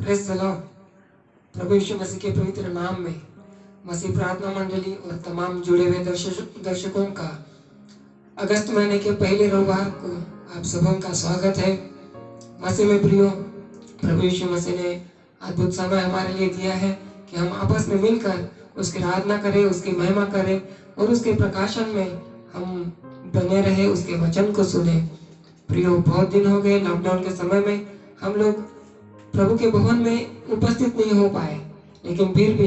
Praise the Lord. प्रभु यीशु मसीह के पवित्र नाम में मसीह प्रार्थना मंडली और तमाम जुड़े हुए दर्शकों का अगस्त महीने के पहले रविवार को आप सबों का स्वागत है। मसीह में प्रियो, प्रभु यीशु मसीह ने अद्भुत समय हमारे लिए दिया है कि हम आपस में मिलकर उसकी आराधना करें, उसकी महिमा करें और उसके प्रकाशन में हम बने रहे, उसके वचन को सुने। प्रियो, बहुत दिन हो गए, लॉकडाउन के समय में हम लोग प्रभु के भवन में उपस्थित नहीं हो पाए, लेकिन फिर भी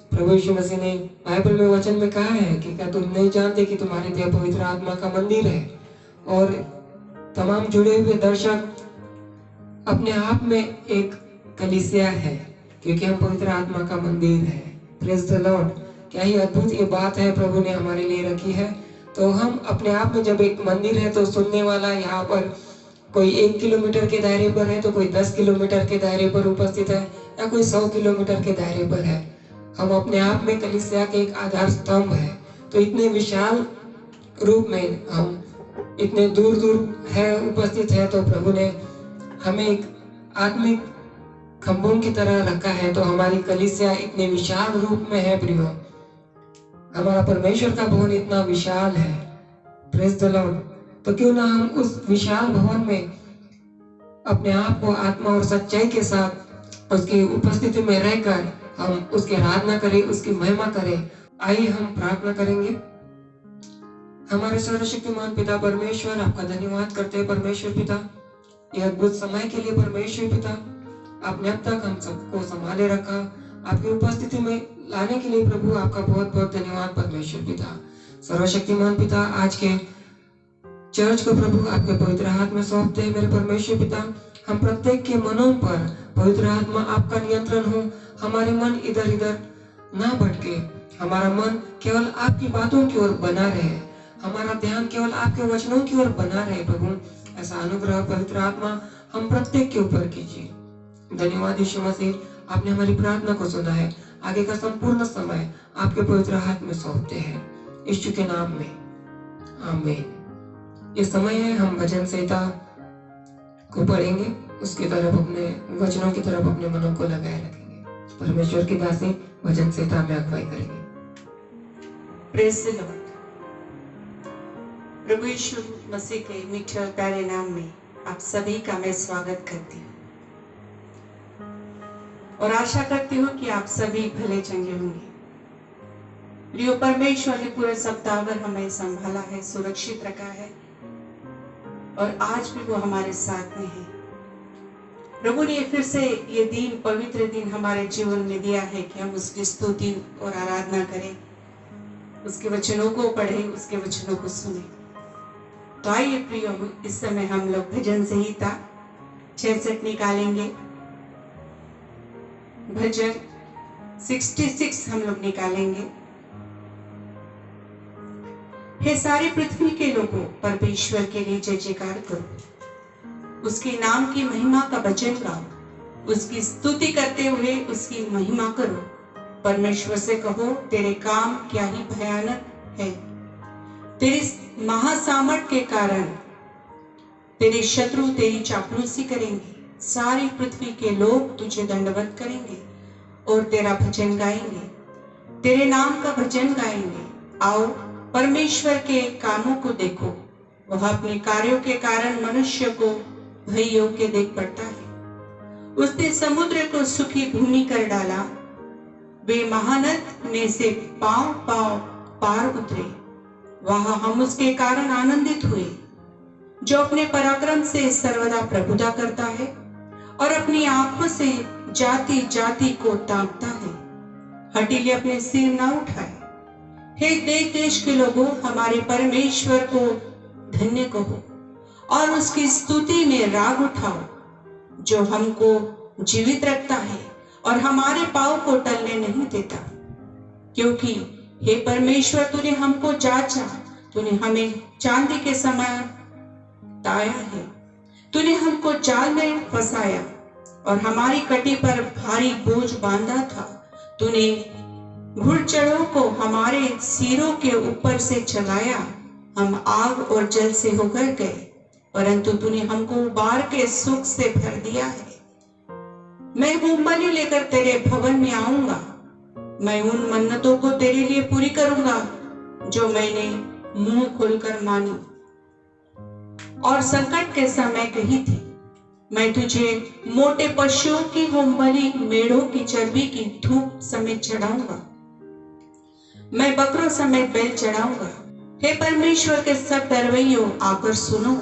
प्रभु यीशु मसीह ने बाइबल में वचन में कहा है कि क्या तुम नहीं जानते कि तुम्हारे देह पवित्र आत्मा का मंदिर है। और तमाम जुड़े हुए दर्शक अपने आप में एक कलीसिया है, क्योंकि हम पवित्र आत्मा का मंदिर है। Praise the Lord. क्या ही अद्भुत ये बात है प्रभु ने हमारे लिए रखी है। तो हम अपने आप में जब एक मंदिर है तो सुनने वाला यहाँ पर कोई 1 किलोमीटर के दायरे पर है, तो कोई 10 किलोमीटर के दायरे पर उपस्थित है, या कोई 100 किलोमीटर के दायरे पर है। हम अपने आप में कलीसिया के एक आधार स्तंभ है। तो इतने विशाल रूप में हम इतने दूर दूर है उपस्थित है, तो प्रभु ने हमें एक आत्मिक खंभों की तरह रखा है। तो हमारी कलीसिया इतने विशाल रूप में है प्रियो, हमारा परमेश्वर का भवन इतना विशाल है। Praise the Lord. तो क्यों ना हम उस विशाल भवन में अपने आप को आत्मा और सच्चाई के साथ उसकी उपस्थिति में रहकर हम उसकी आराधना करें, उसकी महिमा करें। आइए हम प्रार्थना करेंगे। हमारे सर्वशक्तिमान पिता परमेश्वर, आपका धन्यवाद करते हैं परमेश्वर पिता, यह अद्भुत समय के लिए परमेश्वर पिता, आपने अब तक हम सबको संभाले रखा, आपकी उपस्थिति में लाने के लिए प्रभु आपका बहुत बहुत धन्यवाद परमेश्वर पिता। सर्वशक्तिमान पिता, आज के चर्च को प्रभु आपके पवित्र हाथ में सौंपते हैं मेरे परमेश्वर पिता। हम प्रत्येक के मनों पर पवित्र आत्मा आपका नियंत्रण हो, हमारे मन इधर इधर ना भटके, हमारा मन केवल आपकी बातों की ओर बना रहे, हमारा ध्यान केवल आपके वचनों की ओर बना रहे। प्रभु ऐसा अनुग्रह पवित्र आत्मा हम प्रत्येक के ऊपर कीजिए। धन्यवाद यीशु मसीह, आपने हमारी प्रार्थना को सुना है। आगे का संपूर्ण समय आपके पवित्र हाथ में सौंपते हैं, यीशु के नाम में, आमीन। ये समय है हम भजन संहिता को पढ़ेंगे, उसकी तरफ अपने वचनों की तरफ अपने मनों को लगाए रखेंगे। परमेश्वर की दासी भजन संहिता में अगुवाई करेंगे। Praise the Lord. प्रभु यीशु मसीह के मीठे और प्यारे नाम में आप सभी का मैं स्वागत करती हूँ और आशा करती हूँ कि आप सभी भले चंगे होंगे। प्रिय परमेश्वर ने पूरे सप्ताह भर हमें संभाला है, सुरक्षित रखा है और आज भी वो हमारे साथ में है। प्रभु ने फिर से ये दिन, पवित्र दिन हमारे जीवन में दिया है कि हम उसकी स्तुति और आराधना करें, उसके वचनों को पढ़ें, उसके वचनों को सुने। तो आइए प्रियो, इस समय हम लोग भजन संहिता 66 निकालेंगे। भजन 66 हम लोग निकालेंगे। हे सारी पृथ्वी के लोगों, परमेश्वर के लिए जय जयकार करो, उसके नाम की महिमा का वचन गाओ, उसकी स्तुति करते हुए उसकी महिमा करो। परमेश्वर से कहो, तेरे काम क्या ही भयानक है। तेरी महासामर्थ के कारण तेरे शत्रु तेरी चापलूसी करेंगे। सारी पृथ्वी के लोग तुझे दंडवत करेंगे और तेरा भजन गाएंगे, तेरे नाम का भजन गाएंगे। आओ परमेश्वर के कामों को देखो, वह अपने कार्यों के कारण मनुष्य को भय योग्य देख पड़ता है। उसने समुद्र को सूखी भूमि कर डाला, वे महानद में से पांव पांव पार उतरे। वहां हम उसके कारण आनंदित हुए, जो अपने पराक्रम से सर्वदा प्रभुता करता है और अपनी आंखों से जाति जाति को ताकता है। हठीले अपने सिर न उठाए। हे देश देश के लोगों, हमारे परमेश्वर को धन्य कहो और उसकी स्तुति में राग उठाओ, जो हमको जीवित रखता है और हमारे पांव को टलने नहीं देता। क्योंकि हे परमेश्वर, तूने हमको जांचा, तूने हमें चांदी के समान ताया है। तूने हमको जाल में फंसाया और हमारी कटी पर भारी बोझ बांधा था। तूने घुड़चढ़ों को हमारे सिरों के ऊपर से चलाया। हम आग और जल से होकर गए, परंतु तूने हमको उबार के सुख से भर दिया है। मैं होम बलि लेकर तेरे भवन में आऊंगा। मैं उन मन्नतों को तेरे लिए पूरी करूंगा जो मैंने मुंह खोलकर मानी और संकट के समय कही थी। मैं तुझे मोटे पशुओं की होम बलि, मेढ़ों की चर्बी की धूप समेत चढ़ाऊंगा। मैं बकरों समेत बैल चढ़ाऊंगा। हे परमेश्वर के सब दरवैयों, आकर सुनो।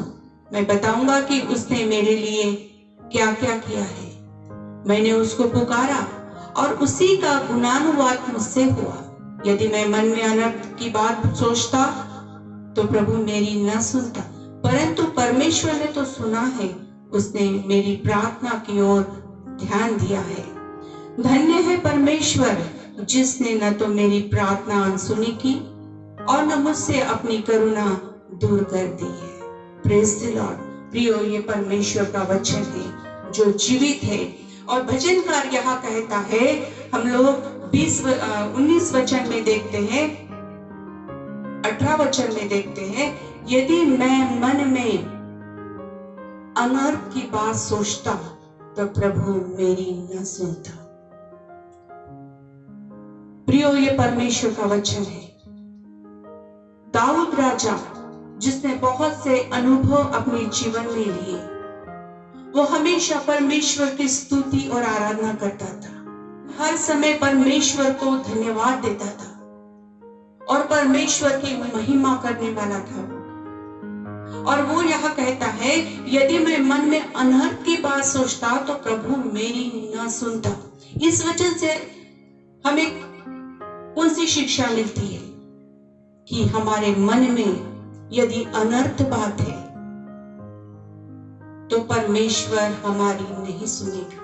मैं बताऊंगा कि उसने मेरे लिए क्या क्या किया है। मैंने उसको पुकारा और उसी का गुणानुवाद मुझसे हुआ। यदि मैं मन में अनर्थ की बात सोचता तो प्रभु मेरी न सुनता, परंतु परमेश्वर ने तो सुना है। उसने मेरी प्रार्थना की ओर ध्यान दिया है। धन्य है परमेश्वर जिसने न तो मेरी प्रार्थना अनसुनी की और न मुझसे अपनी करुणा दूर कर दी है। Praise the Lord. प्रियो, ये परमेश्वर का वचन है जो जीवित है। और भजनकार यहाँ कहता है, हम लोग 19 वचन में देखते हैं, 18 वचन में देखते हैं, यदि मैं मन में अनर्थ की बात सोचता तो प्रभु मेरी न सुनता। प्रियो, ये परमेश्वर का वचन है। दाऊद राजा, जिसने बहुत से अनुभव अपने जीवन में लिए, वो हमेशा परमेश्वर की स्तुति और आराधना करता था। हर समय परमेश्वर को धन्यवाद देता था और परमेश्वर की महिमा करने वाला था। और वो यहाँ कहता है, यदि मैं मन में अनर्थ की बात सोचता तो प्रभु मेरी न सुनता। इस वचन से हमें कौन सी शिक्षा मिलती है कि हमारे मन में यदि अनर्थ बात है तो परमेश्वर हमारी नहीं सुनेगा।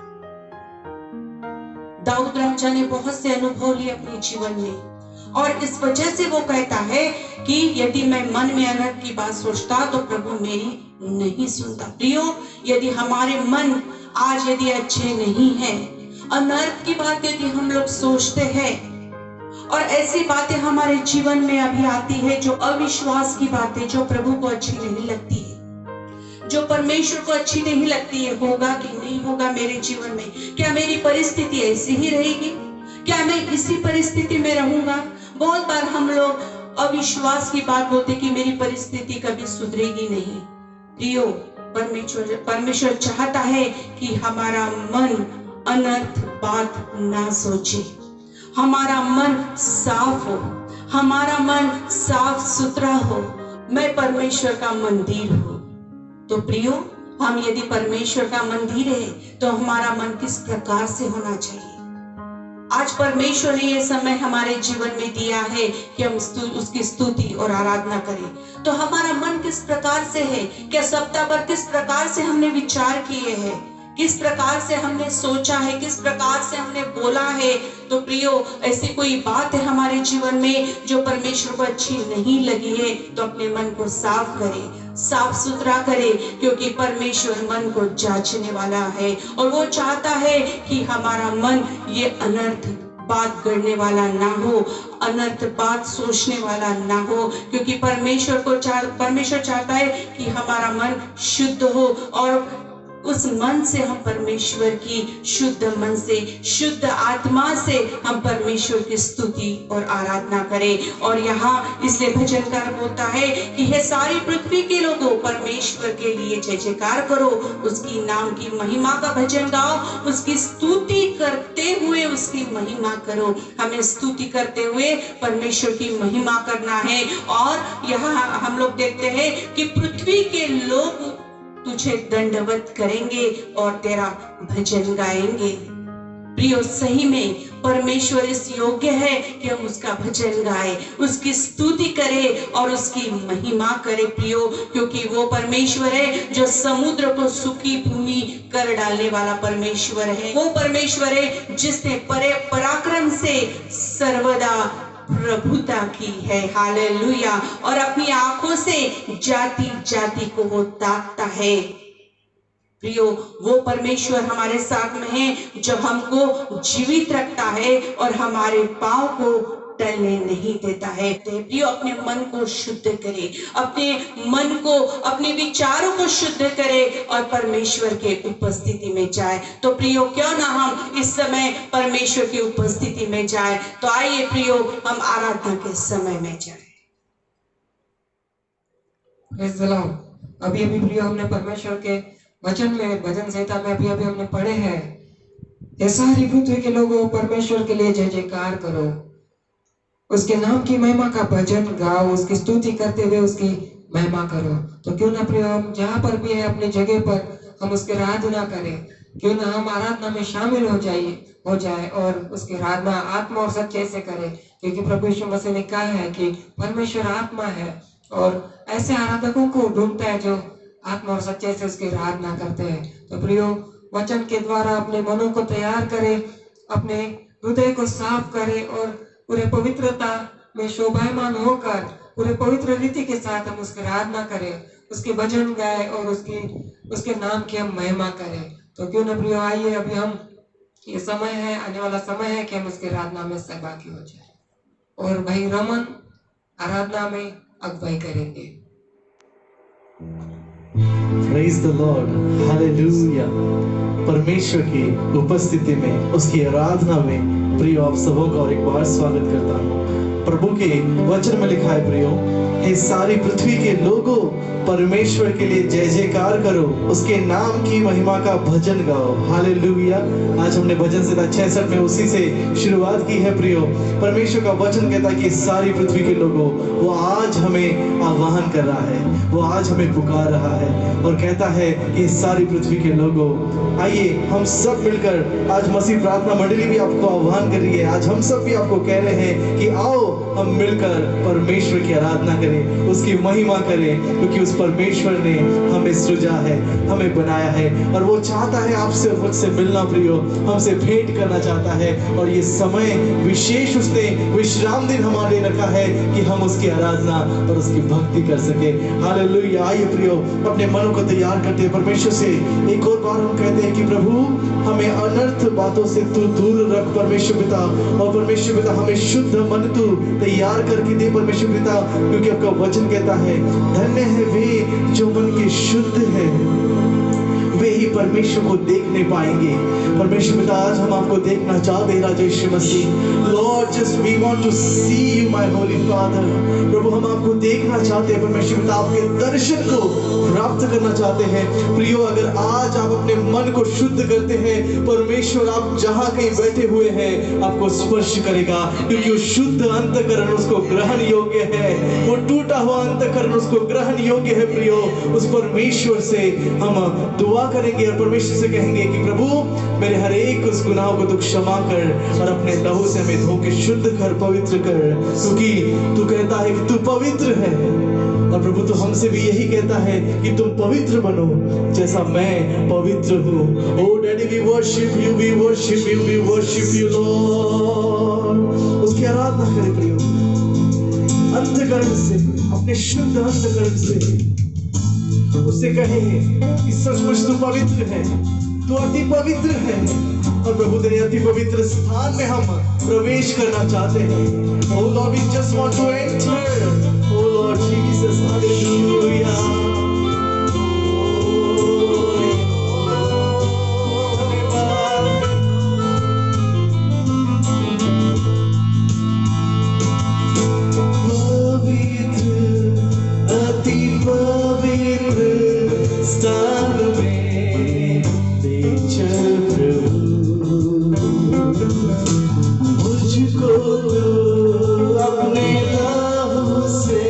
दाऊद राजा ने बहुत से अनुभव लिए अपने जीवन में और इस वजह से वो कहता है कि यदि मैं मन में अनर्थ की बात सोचता तो प्रभु मेरी नहीं सुनता। प्रियो, यदि हमारे मन आज यदि अच्छे नहीं हैं, अनर्थ की बात यदि हम लोग सोचते हैं और ऐसी बातें हमारे जीवन में अभी आती है जो अविश्वास की बातें, जो प्रभु को अच्छी नहीं लगती है, जो परमेश्वर को अच्छी नहीं लगती है, होगा कि नहीं होगा मेरे जीवन में, क्या मेरी परिस्थिति ऐसी ही रहेगी, क्या मैं इसी परिस्थिति में रहूंगा। बहुत बार हम लोग अविश्वास की बात बोलते कि मेरी परिस्थिति कभी सुधरेगी नहीं। प्रियो, परमेश्वर चाहता है कि हमारा मन अनर्थ बात ना सोचे, हमारा मन साफ हो, हमारा मन साफ सुथरा हो, मैं परमेश्वर का मंदिर हूं। तो प्रियो, हम यदि परमेश्वर का मंदिर है तो हमारा मन किस प्रकार से होना चाहिए। आज परमेश्वर ने ये समय हमारे जीवन में दिया है कि हम उसकी स्तुति और आराधना करें। तो हमारा मन किस प्रकार से है, क्या सप्ताह भर किस प्रकार से हमने विचार किए हैं, किस प्रकार से हमने सोचा है, किस प्रकार से हमने बोला है। तो प्रियो, ऐसी कोई बात है हमारे जीवन में जो परमेश्वर को अच्छी नहीं लगी है तो अपने मन को साफ करें, साफ सुथरा करे, क्योंकि परमेश्वर मन को जांचने वाला है और वो चाहता है कि हमारा मन ये अनर्थ बात करने वाला ना हो, अनर्थ बात सोचने वाला ना हो, क्योंकि परमेश्वर चाहता है कि हमारा मन शुद्ध हो और उस मन से हम परमेश्वर की शुद्ध मन से, शुद्ध आत्मा से हम परमेश्वर की स्तुति और आराधना करें। और यहाँ इसलिए भजनकार बोलता है कि हे सारी पृथ्वी के लोगों, परमेश्वर के लिए जय जयकार करो, उसकी नाम की महिमा का भजन गाओ, उसकी स्तुति करते हुए उसकी महिमा करो। हमें स्तुति करते हुए परमेश्वर की महिमा करना है। और यहाँ हम लोग देखते हैं कि पृथ्वी के लोग तुझे दंडवत करेंगे और तेरा भजन गाएंगे। प्रियो, सही में परमेश्वर इस योग्य है कि हम उसका भजन गाए, उसकी स्तुति करें और उसकी महिमा करें। प्रियो, क्योंकि वो परमेश्वर है जो समुद्र को सूखी भूमि कर डालने वाला परमेश्वर है। वो परमेश्वर है जिसने पराक्रम से सर्वदा प्रभुता की है। हालेलुया। और अपनी आंखों से जाति जाति को वो ताकता है। प्रियो, वो परमेश्वर हमारे साथ में है जो हमको जीवित रखता है और हमारे पांव को टलने नहीं देता है। प्रियो, अपने मन को शुद्ध करे, अपने मन को, अपने विचारों को शुद्ध करे और परमेश्वर के उपस्थिति में जाए। तो प्रियो, क्यों ना हम इस समय परमेश्वर की उपस्थिति में जाए। तो आइए प्रियो, हम आराधना के समय में जाए। Praise the Lord. अभी अभी प्रियो हमने परमेश्वर के वचन में, भजन संहिता में अभी अभी हमने पढ़े हैं, ये सारी पृथ्वी के लोगों, परमेश्वर के लिए जय जयकार करो, उसके नाम की महिमा का भजन गाओ, उसकी स्तुति करते हुए उसकी महिमा करो। तो क्यों ना प्रियो, हम जहाँ पर भी है अपनी जगह पर हम उसकी आराधना करें। क्यों ना हम आराधना में शामिल हो जाए और उसकी आराधना आत्मा और सच्चे से करें, क्योंकि प्रभु यीशु मसीह ने कहा है कि परमेश्वर आत्मा है और ऐसे आराधकों को ढूंढता है जो आत्मा और सच्चे से उसकी आराधना करते हैं। तो प्रियो, वचन के द्वारा अपने मनों को तैयार करें, अपने हृदय को साफ करें और पूरे पवित्रता में शोभायमान होकर पूरे पवित्र रीति के साथ हम उसकी आराधना करें, उसके भजन गाए और उसके नाम की हम महिमा करें। तो क्यों न प्रियो, आइए अभी हम, ये समय है, आने वाला समय है कि हम उसकी आराधना में सहभागी हो जाए और भाई रमन आराधना में अगुवाई करेंगे। Praise the Lord, Hallelujah। परमेश्वर की उपस्थिति में, उसकी आराधना में प्रियो आप सबों का और एक बार स्वागत करता हूँ। प्रभु के वचन में लिखा है प्रियो, हे सारी पृथ्वी के लोगों, परमेश्वर के लिए जय जयकार करो, उसके नाम की महिमा का भजन गाओ। हालेलुया। आज हमने भजन संहिता 66 में उसी से शुरुआत की है प्रियो। परमेश्वर का वचन कहता है कि सारी पृथ्वी के लोगों, वो आज हमें आह्वान कर रहा है, वो आज हमें पुकार रहा है और कहता है कि सारी पृथ्वी के लोगों, आइए हम सब मिलकर, आज मसीह प्रार्थना मंडली भी आपको आह्वान कर रही है, आज हम सब भी आपको कह रहे हैं कि आओ हम मिलकर परमेश्वर की आराधना करें, उसकी महिमा करें, क्योंकि उस परमेश्वर ने हमें सृजा है, हमें बनाया है और वो चाहता है आपसे और मुझसे मिलना प्रियो, हमसे भेंट करना चाहता है। और ये समय विशेष उसने विश्राम दिन हमारे लिए रखा है कि हम उसकी आराधना और उसकी भक्ति कर सके। हालेलुया। आइए प्रियो, अपने मनों को तैयार करते हैं परमेश्वर से। एक और बार हम कहते हैं कि प्रभु हमें अनर्थ बातों से तू दूर रख परमेश्वर पिता, और परमेश्वर पिता हमें शुद्ध मन तू तैयार करके दे परमेश्वर पिता, क्योंकि आपका वचन कहता है धन्य है वे जो मन के शुद्ध है, वे ही परमेश्वर को देखने पाएंगे। परमेश्वर पिता, आज हम आपको देखना चाहते हैं राजा Yeshu Masih. Lord just we want to see you my holy father. प्रभु हम आपको देखना चाहते हैं परमेश्वर पिता, आपके दर्शन को प्राप्त करना चाहते हैं। प्रियो, अगर आज आप अपने मन को शुद्ध करते हैं, परमेश्वर आप जहां कहीं बैठे हुए हैं आपको स्पर्श करेगा, क्योंकि वो शुद्ध अंतःकरण उसको ग्रहण योग्य है, वो टूटा हुआ अंतःकरण उसको ग्रहण योग्य है। प्रियो, उस परमेश्वर से हम दुआ करेंगे और परमेश्वर से कहेंगे कि प्रभु मेरे हर एक उस गुनाह को तू क्षमा कर और अपने लहू से हमें धो के शुद्ध कर, पवित्र कर, क्योंकि तू कहता है कि तू पवित्र है। और प्रभु तो हमसे भी यही कहता है कि तुम पवित्र बनो जैसा मैं पवित्र हूँ। Oh daddy we worship you, we worship you, we worship you Lord. उसकी आराधना करें प्रियो, अंतःकरण से, अपने शुद्ध अंतःकरण से उससे कहे कि सचमुच तू पवित्र है, तू अति पवित्र है। और प्रभु तेरे अति पवित्र स्थान में हम प्रवेश करना चाहते हैं। Oh Lord, we just want to enter. Oh Lord Jesus, hallelujah. अपने लहू से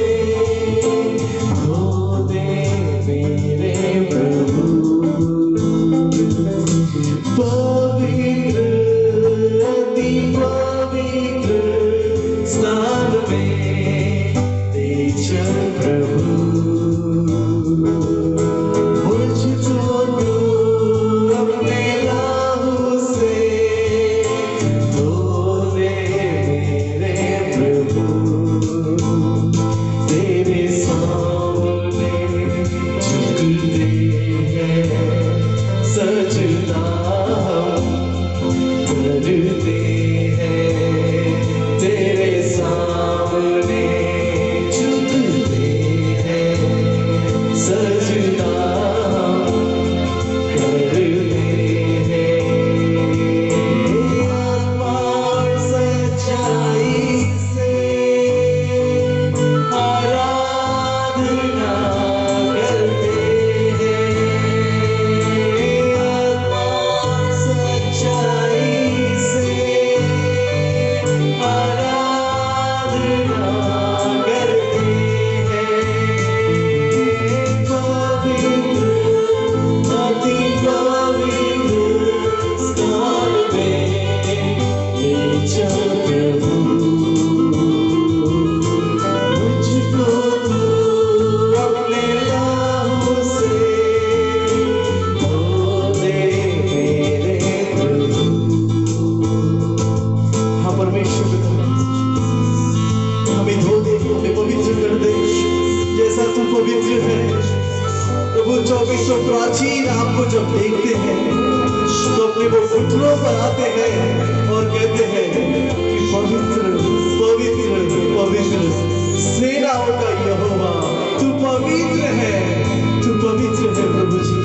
चौबीसों प्राचीन आपको जब देखते हैं तो अपने वो घुटनों पर आते हैं और कहते हैं कि पवित्र पवित्र पवित्र सेनाओं का यहोवा, तू पवित्र है, तू पवित्र है प्रभु जी।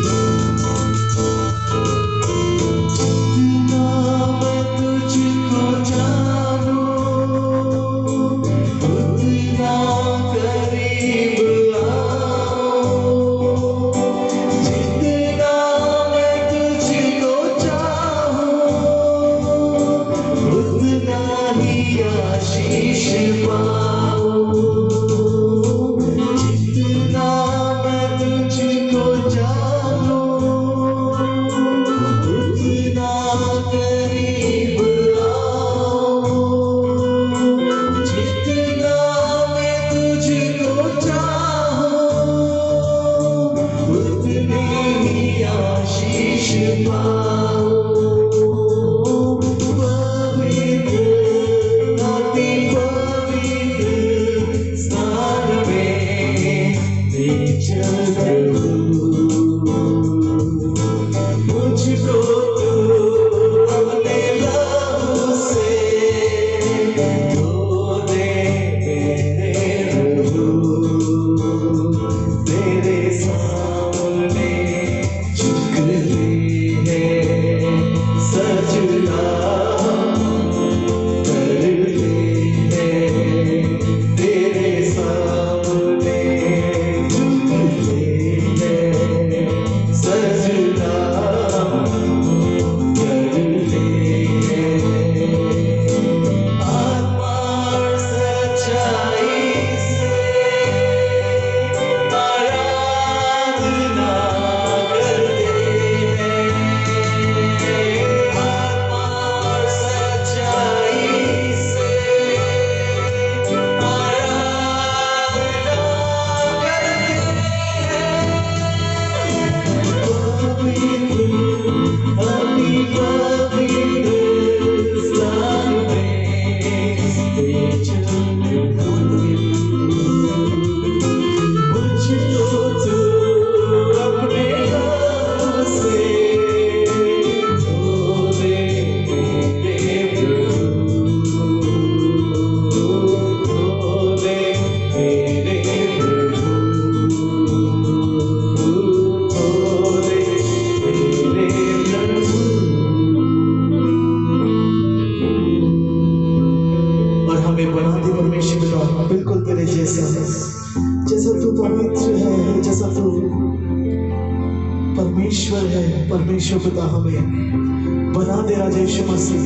परमेश्वर पिता हमें बना दे राजा यीशु मसीह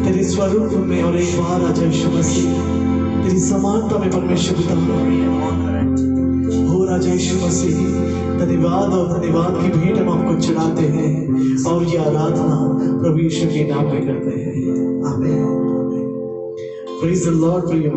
तेरे स्वरूप में, और एक बार राजा यीशु मसीह तेरी समानता में परमेश्वर पिता हो राजा यीशु मसीह। धन्यवाद और धन्यवाद की भेंट हम आपको चढ़ाते हैं और ये आराधना प्रभु यीशु के नाम में करते हैं। आमीन। Praise the Lord प्रियो,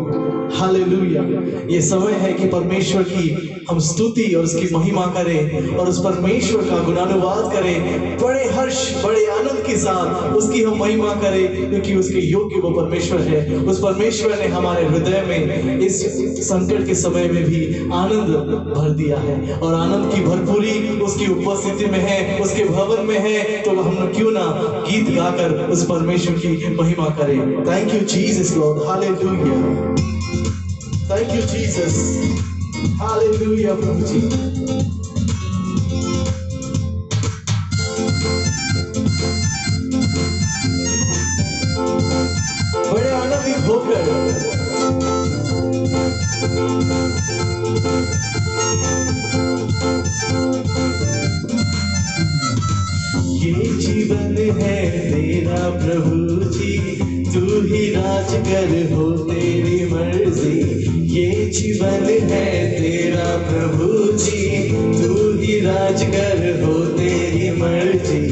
हालेलुया। ये समय है कि परमेश्वर की हम स्तुति और उसकी महिमा करें और उस परमेश्वर का गुणानुवाद करें, बड़े हर्ष बड़े आनंद के साथ उसकी हम महिमा करें, क्योंकि उसके योग्य वो परमेश्वर है। उस परमेश्वर ने हमारे हृदय में इस संकट के समय में भी आनंद भर दिया है, और आनंद की भरपूरी उसकी उपस्थिति में है, उसके भवन में है। तो हम क्यों ना गीत गाकर उस परमेश्वर की महिमा करें। Thank you Jesus Lord, hallelujah. Thank you Jesus, hallelujah प्रभु जी। बड़े आनंदित होकर ये जीवन है तेरा प्रभु जी, तू ही राज कर हो तेरी मर्जी। ये जीवन है तेरा प्रभु जी, तू ही राज कर हो तेरी मर्जी।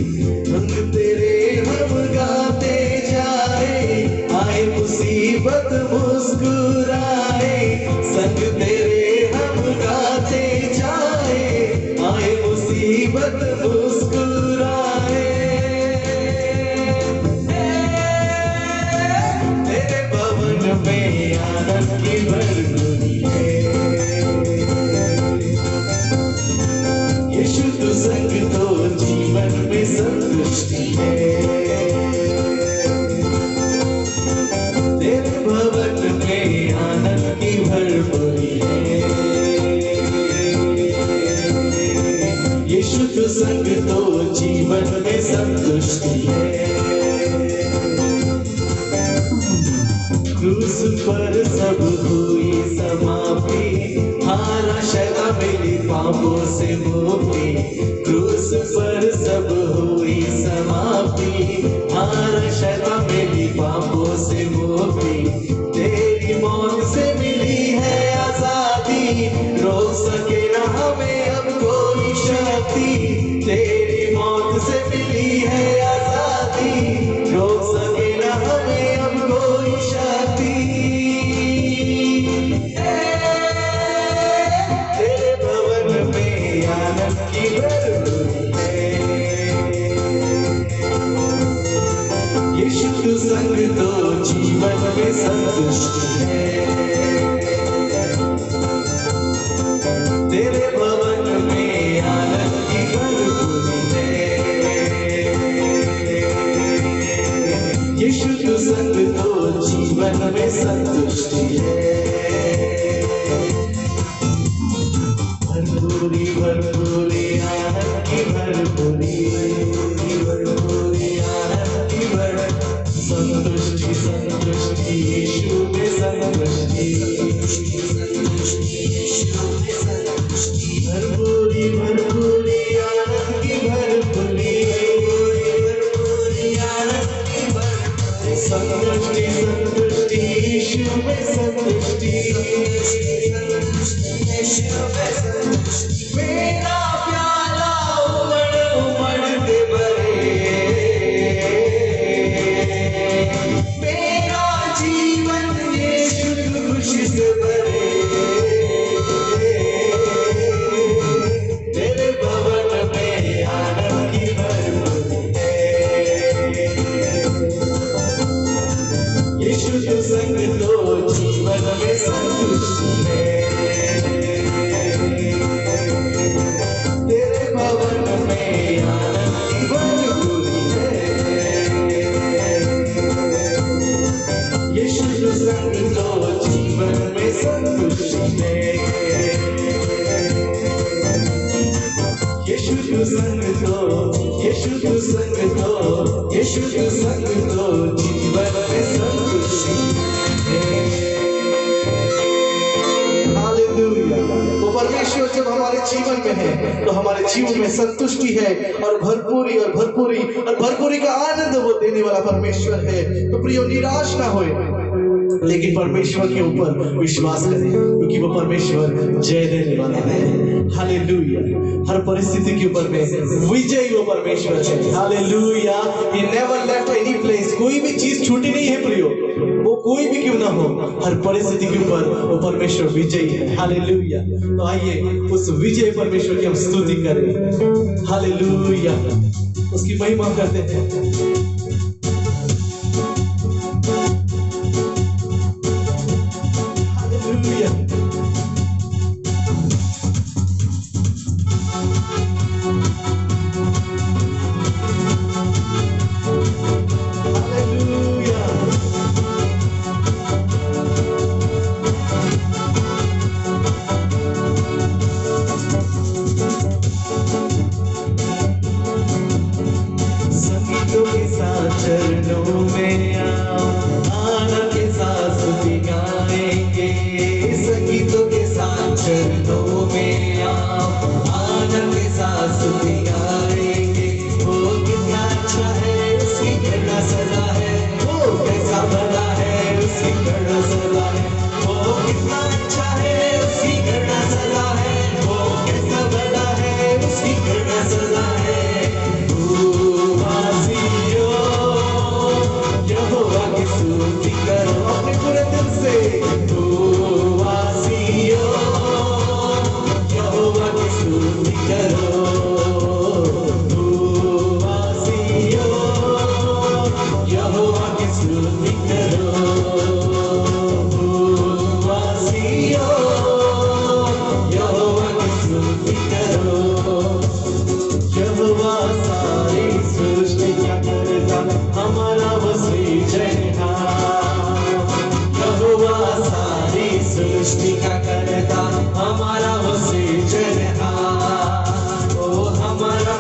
रंग तेरे हम गाते जाए, आए मुसीबत मुस्कुराए। संग तेरे हम गाते जाए, आए मुसीबत मुस्कुराए। तेरे भवन में आनंद की भरपूरी है। संग तो जीवन में संतुष्टि है। क्रूस पर सब हुई समाप्ति, हारा शैतान मिली पापों से मुक्ति। क्रूस पर सब हुई समाप्ति, हारा शैतान मिली पापों से मुक्ति। तेरी मौत से मिली है आजादी, रोक सके ना हमें अब कोई शक्ति। तेरी मौत से मिली है आजादी, रोक सके ना हमें अब कोई शक्ति। तेरे भवन में आनंद की भरपूरी है। यीशु तू संग तो जीवन में संतुष्टि है। तेरे भवन में आनंद की भरपूरी है। यीशु तू संग तो जीवन में संतुष्टि है। भरपूरी भरपूरी आनंद की भरपूरी, भरपूरी आनंद की भरपूरी। संतुष्टि संतुष्टि यीशु में संतुष्टि, भरपूरी भरपूरी आनंद की भरपूरी, भरपूरी आनंद की भरपूरी। संतुष्टि संतुष्टि यीशु में संतुष्टि, मेरा प्याला उमड़ उमड़ के भरे, मेरा जीवन यीशु की खुशी से भरे। तेरे भवन में आनंद की भरपूरी है। यीशु तू संग तो जीवन में संतुष्टि है। तेरे भवन में आनंद की भरपूरी है। यीशु तू संग तो जीवन में संतुष्टि है। यीशु तू संग तो, यीशु तू संग तो, यीशु तू संग तो जीवन में संतुष्टि है। हालेलुया। वो परमेश्वर जब हमारे जीवन में है तो हमारे जीवन में संतुष्टि है और भरपूरी और भरपूरी और भरपूरी का आनंद वो देने वाला परमेश्वर है। तो प्रियो निराश ना होए, लेकिन परमेश्वर के ऊपर विश्वास करें, क्योंकि वो परमेश्वर जय देने वाला है। हालेलुया। हर परिस्थिति के ऊपर में विजय वो परमेश्वर है। Hallelujah. He never left any place। कोई भी चीज छूटी नहीं है प्रियो, वो कोई भी क्यों ना हो, हर परिस्थिति के ऊपर वो परमेश्वर विजयी है। हालेलुया। तो आइए उस विजय परमेश्वर की हम स्तुति करें। हालेलुया। उसकी महिमा करते हैं। Hallelujah. संगीतों के साथ चरणों में आओ, आनंद के साथ स्तुति गाएंगे। संगीतों के साथ चरणों में आओ, आनंद के साथ स्तुति गाएंगे। वो कितना अच्छा है, उसकी करुणा सदा है। वो कैसा भला है, उसकी करुणा सदा है। वो कितना अच्छा है, उसकी करुणा सदा है। वो कैसा भला है, उसकी करुणा सदा है। यहोवा की स्तुति करो अपने पूरे दिल से। वासियों, यहोवा की स्तुति करो। वासियों, यहोवा की स्तुति करो। वासियों, यहोवा की स्तुति करो। यहोवा सारी सृष्टि क्या करता, हमारा यहोवा सारी सृष्टि का करता, हमारा वो सृजनहार। ओ हमारा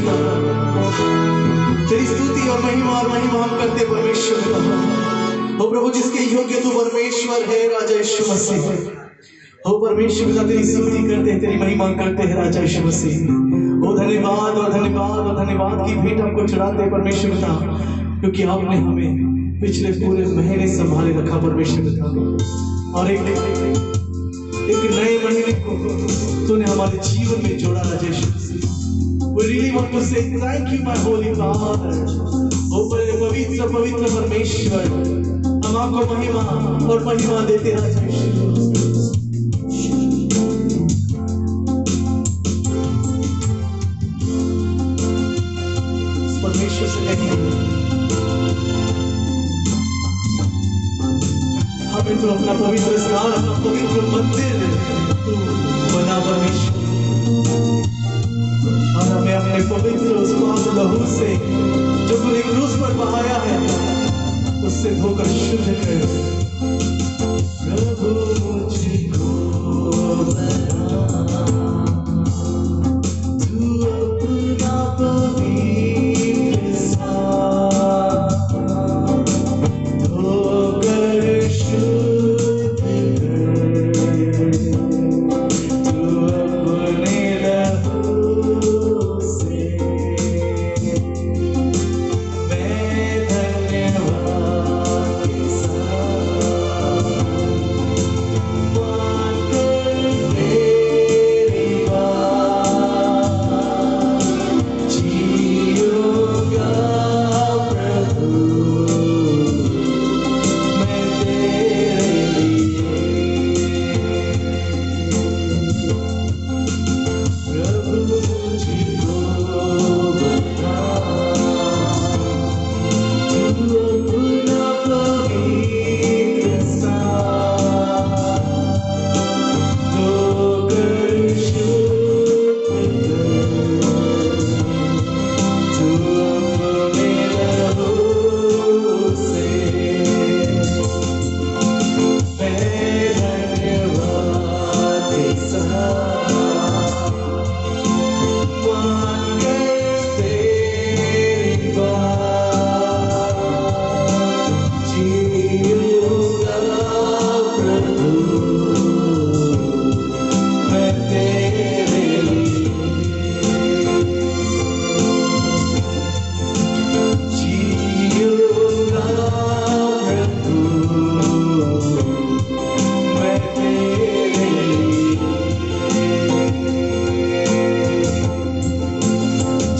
पिता, तेरी स्तुति और महिमा हम करते परमेश्वर पिता। ओ प्रभु, जिसके योग्य तू परमेश्वर है, राजा यीशु मसीह। ओ परमेश्वर पिता, तेरी स्तुति करते हैं, तेरी महिमा करते हैं राजा यीशु मसीह। ओ धन्यवाद और धन्यवाद और धन्यवाद की भेंट हमको चढ़ाते हैं परमेश्वर पिता, क्योंकि आपने हमें पिछले पूरे महीने संभाले रखा परमेश्वर पिता, और एक नए महीने को तूने हमारे जीवन में जोड़ा राजा यीशु मसीह। We really want to say thank you, my holy Father। ओ पवित्र पवित्र परमेश्वर, हम आपको महिमा और महिमा देते राजा यीशु। परमेश्वर से कहें, हमें तो अपना पवित्र स्थान, अपना पवित्र मंदिर तू बना परमेश्वर, और हमें अपने पवित्र उस पाक लहू से जो तूने क्रूस पर बहाया है, उससे धोकर शुद्ध कर। प्रभु मुझको बना, तू अपना पवित्र स्थान धोकर शुद्ध कर। तू अपने लहू से मैं धन्यवाद के साथ मानकर तेरी बात जीऊंगा प्रभु, मैं तेरे लिए। प्रभु मुझको बता, तू अपना पवित्र स्थान धोकर शुद्ध कर। तू अपने लहू से मैं धन्यवाद के साथ मानकर तेरी बात जीऊंगा प्रभु, मैं तेरे लिए। जीऊंगा प्रभु, मैं तेरे लिए।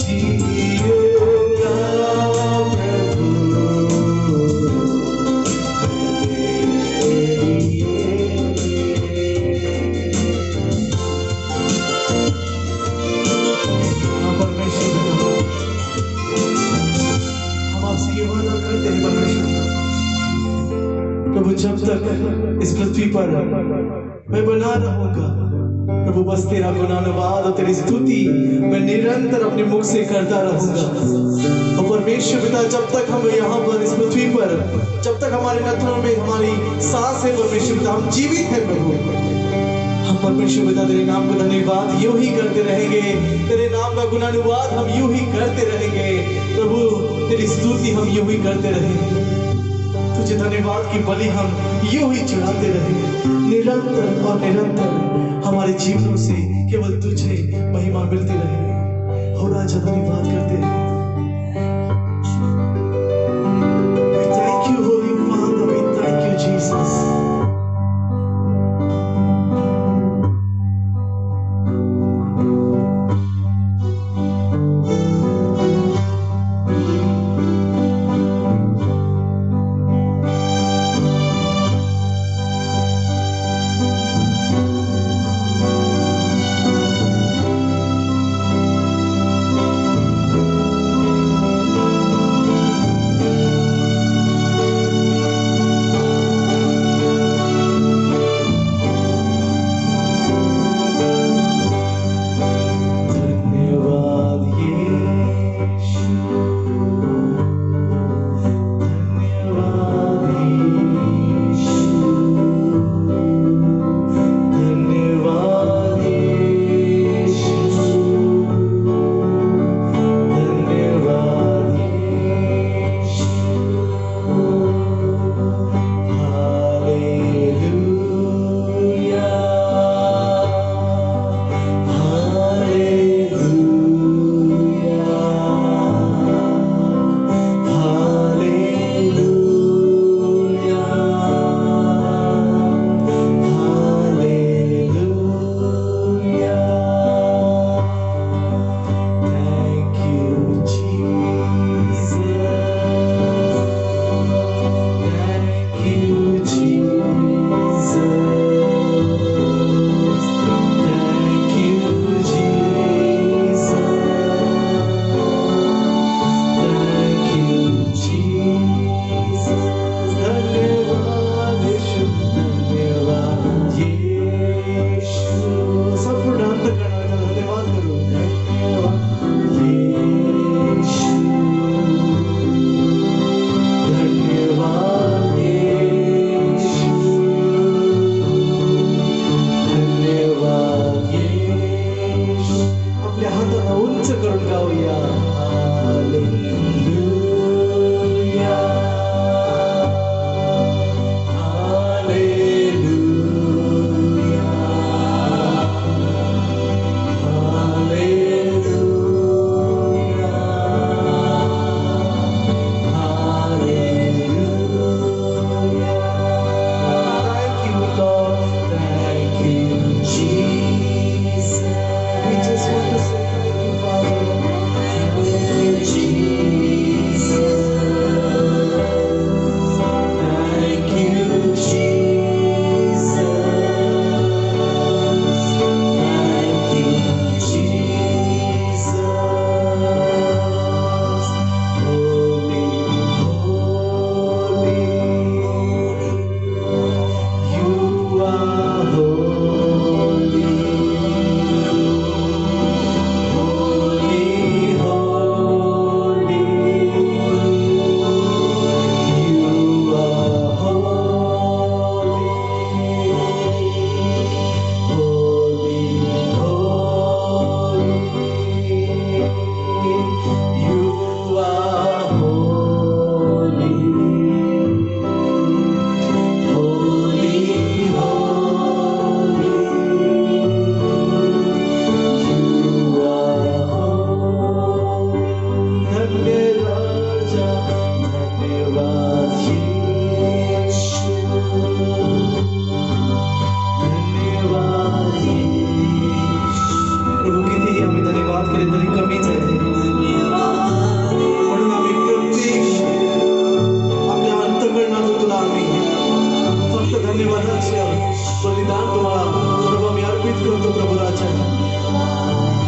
जीऊंगा प्रभु, मैं तेरे लिए। हाँ परमेश्वर, हम आपसे ये वादा करते हैं परमेश्वर, प्रभु जब तक इस पृथ्वी पर मैं बना रहूंगा प्रभु, बस तेरा गुणानुवाद और तेरी स्तुति मैं निरंतर अपने मुख से करता रहूंगा। और परमेश्वर पिता, जब तक हम यहाँ पर इस पृथ्वी पर, जब तक हमारे नथनों में हमारी सांस है परमेश्वर पिता, हम जीवित हैं प्रभु, हम परमेश्वर पिता तेरे नाम का धन्यवाद यूं ही करते रहेंगे, तेरे नाम का गुणानुवाद हम यूं ही करते रहेंगे प्रभु, तेरी स्तुति हम यूं ही करते रहेंगे, तुझे धन्यवाद की बलि हम यूं ही चढ़ाते रहेंगे। निरंतर और निरंतर हमारे जीवनों से केवल तुझे महिमा मिलती रहे। हो राजा, धन्यवाद करते हैं। We thank you, Holy Father, we thank you, Jesus।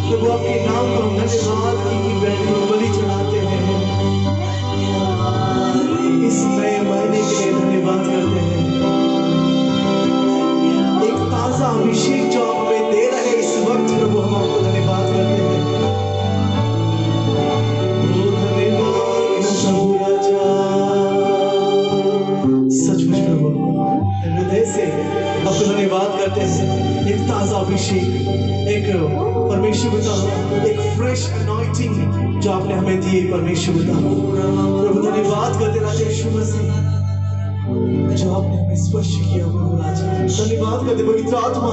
प्रभु आपके नाम को हम धन्यवाद की बलि चढ़ाते हैं। इस नए महीने के लिए धन्यवाद करते हैं। एक ताजा अभिषेक जो आप हमें दे रहे इस वक्त, प्रभु हम आपको धन्यवाद करते हैं। सचमुच प्रभु हृदय से आपको धन्यवाद करते हैं। एक ताजा अभिषेक, एक परमेश्वर पिता, एक फ्रेश अनॉइंटिंग जो आपने हमें दी परमेश्वर पिता। प्रभु धन्यवाद करते राजा यीशु मसीह जो आपने हमें स्पर्श किया प्रभु राजा। धन्यवाद करते पवित्र आत्मा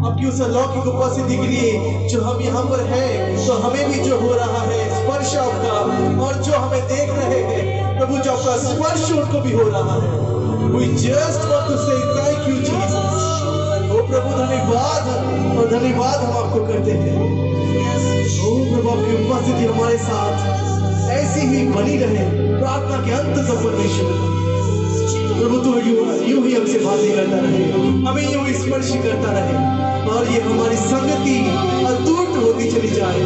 आपकी उस अलौकिक उपस्थिति के लिए जो हम यहाँ पर हैं, तो हमें भी जो हो रहा है स्पर्श आपका, और जो हमें देख रहे हैं प्रभु जो आपका स्पर्श उनको भी हो रहा है। We just want to say thank you Jesus। ओ प्रभु धन्यवाद, और धन्यवाद हम आपको करते हैं। ओ प्रभु आपकी उपस्थिति हमारे साथ ऐसी ही बनी रहे प्रार्थना के अंत तक परमेश्वर। प्रभु तो यूं ही हमसे बातें करता रहे, हमें यूं ही स्पर्श करता रहे, और ये हमारी संगति अटूट होती चली जाए,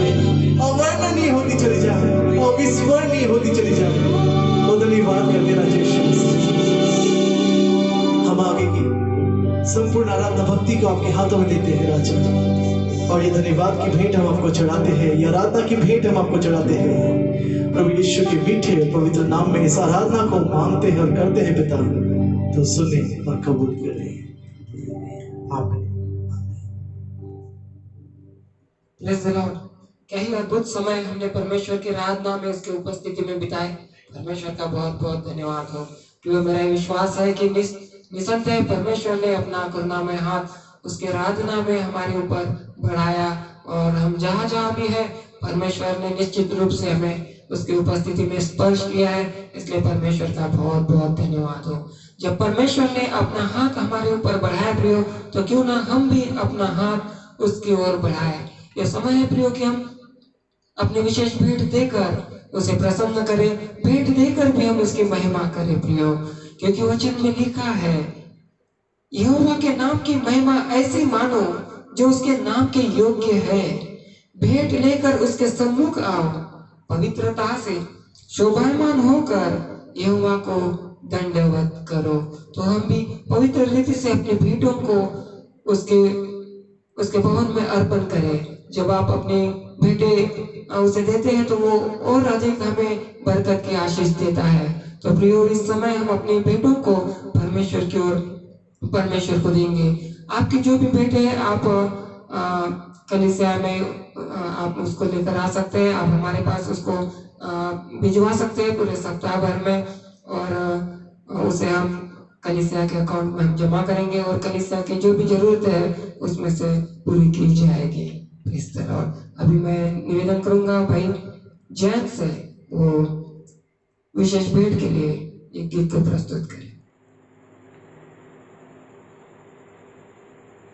अवर्णनीय होती चली जाए, अविस्मरणीय होती चली जाए। तो धन्यवाद करते राजा यीशु। हम आगे की संपूर्ण आराधना भक्ति को आपके हाथों में देते हैं राजा, और ये धन्यवाद की भेंट हम आपको चढ़ाते हैं, ये आराधना की भेंट हम आपको चढ़ाते हैं। प्रभु यीशु के मीठे और पवित्र नाम में इस आराधना को मांगते हैं और करते हैं पिता, तो सुने और कबूल करें। आमीन। Praise the Lord. क्या ही अद्भुत समय हमने परमेश्वर की आराधना में उसकी उपस्थिति में बिताए। परमेश्वर का बहुत बहुत धन्यवाद हो। क्योंकि मेरा विश्वास है कि निसंदेह परमेश्वर ने अपना करुणामय हाथ उसके आराधना में हमारे ऊपर बढ़ाया, और हम जहाँ जहाँ भी है परमेश्वर ने निश्चित रूप से हमें उसकी उपस्थिति में स्पर्श किया है। इसलिए परमेश्वर का बहुत बहुत धन्यवाद हो। जब परमेश्वर ने अपना हाथ हमारे ऊपर बढ़ाया प्रियो, तो क्यों ना हम भी अपना हाथ उसकी ओर बढ़ाए। यह समय है प्रियो कि हम अपनी विशेष भेंट देकर उसे प्रसन्न करें, भेंट देकर भी हम उसकी महिमा करें प्रियो, क्योंकि वचन में लिखा है यहोवा के नाम की महिमा ऐसी मानो जो उसके नाम के योग्य है। भेंट लेकर उसके सम्मुख आओ, पवित्रता से शोभायमान होकर यहोवा को दंडवत करो। तो हम भी पवित्र रीति से अपनी भेंटों को उसके भवन में अर्पण करें। जब आप अपनी भेंटें उसे देते हैं तो वो और अधिक हमें बरकत की आशीष देता है। तो प्रियो इस समय हम अपनी भेंटों को परमेश्वर की ओर परमेश्वर को देंगे। आपकी जो भी भेंट है आप कलीसिया में आप उसको लेकर आ सकते हैं। आप हमारे पास उसको भिजवा सकते हैं पूरे सप्ताह भर में, और उसे हम कलीसिया के अकाउंट में हम जमा करेंगे, और कलीसिया की जो भी जरूरत है उसमें से पूरी की जाएगी। इस तरह अभी मैं निवेदन करूंगा भाई जैन से वो विशेष भेंट के लिए एक गीत को प्रस्तुत करें।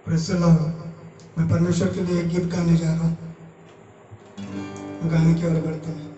Praise the Lord. मैं परमेश्वर के लिए एक गीत गाने जा रहा हूँ। गाने की ओर बढ़ते हैं।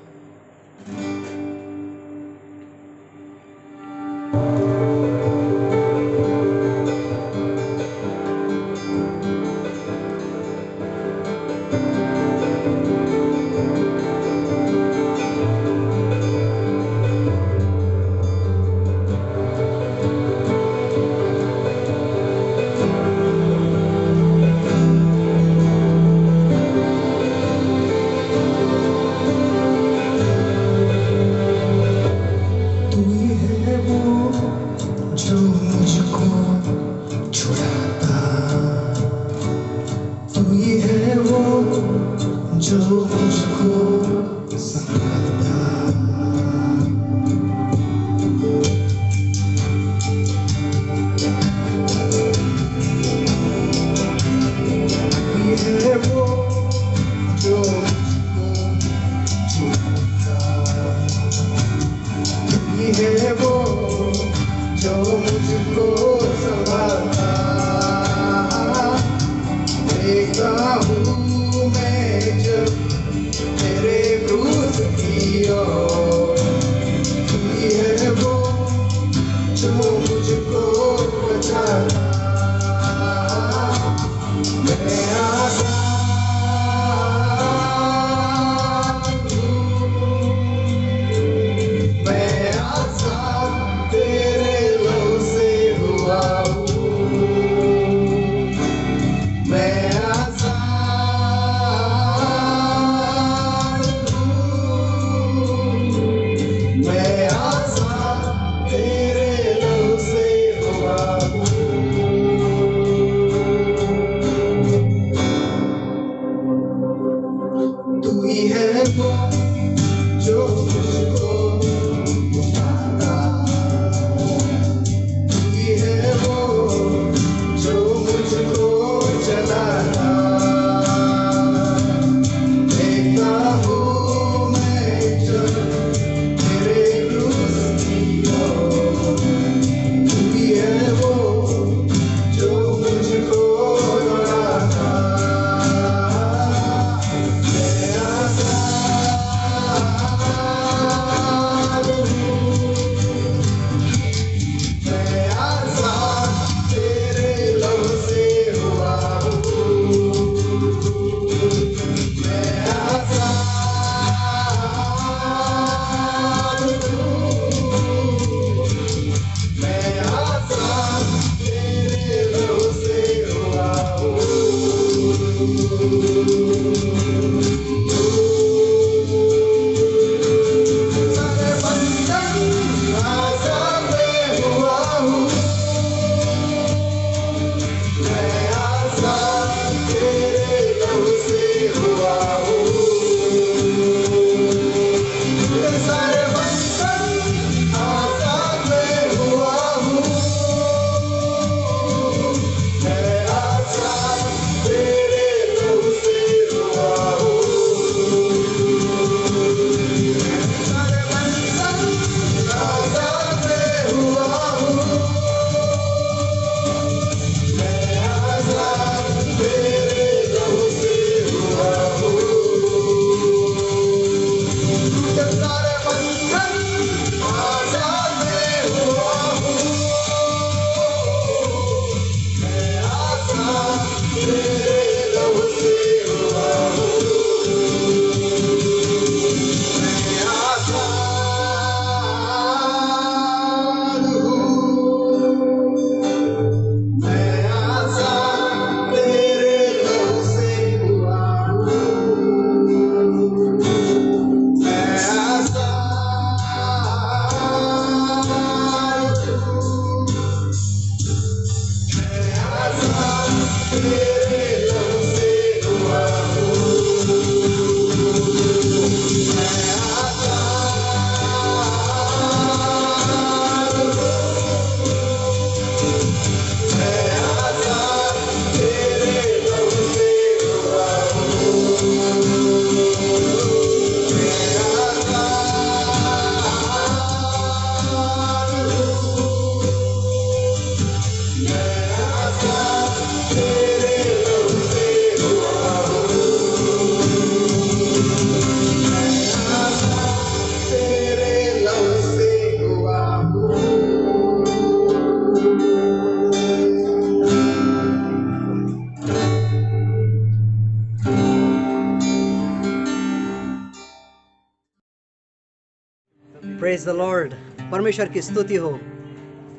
Praise the Lord. परमेश्वर की स्तुति हो।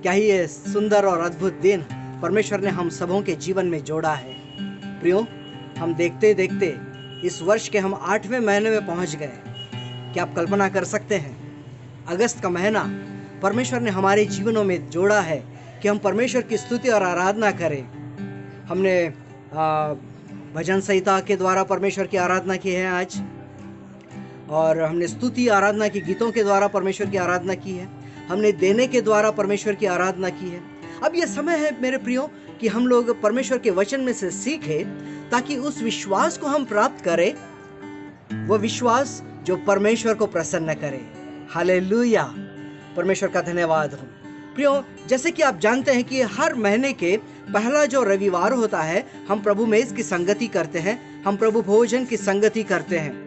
क्या ही ये सुंदर और अद्भुत दिन परमेश्वर ने हम सबों के जीवन में जोड़ा है। प्रियो, हम देखते देखते इस वर्ष के हम 8वें महीने में पहुंच गए। क्या आप कल्पना कर सकते हैं? अगस्त का महीना परमेश्वर ने हमारे जीवनों में जोड़ा है कि हम परमेश्वर की स्तुति और आराधना करें। हमने भजन संहिता के द्वारा परमेश्वर की आराधना की है आज, और हमने स्तुति आराधना की गीतों के द्वारा परमेश्वर की आराधना की है। हमने देने के द्वारा परमेश्वर की आराधना की है। अब यह समय है मेरे प्रियो कि हम लोग परमेश्वर के वचन में से सीखें, ताकि उस विश्वास को हम प्राप्त करें, वो विश्वास जो परमेश्वर को प्रसन्न करे। हालेलुया, परमेश्वर का धन्यवाद हो। प्रियो, जैसे कि आप जानते हैं कि हर महीने के पहला जो रविवार होता है, हम प्रभु मेज की संगति करते हैं, हम प्रभु भोजन की संगति करते हैं,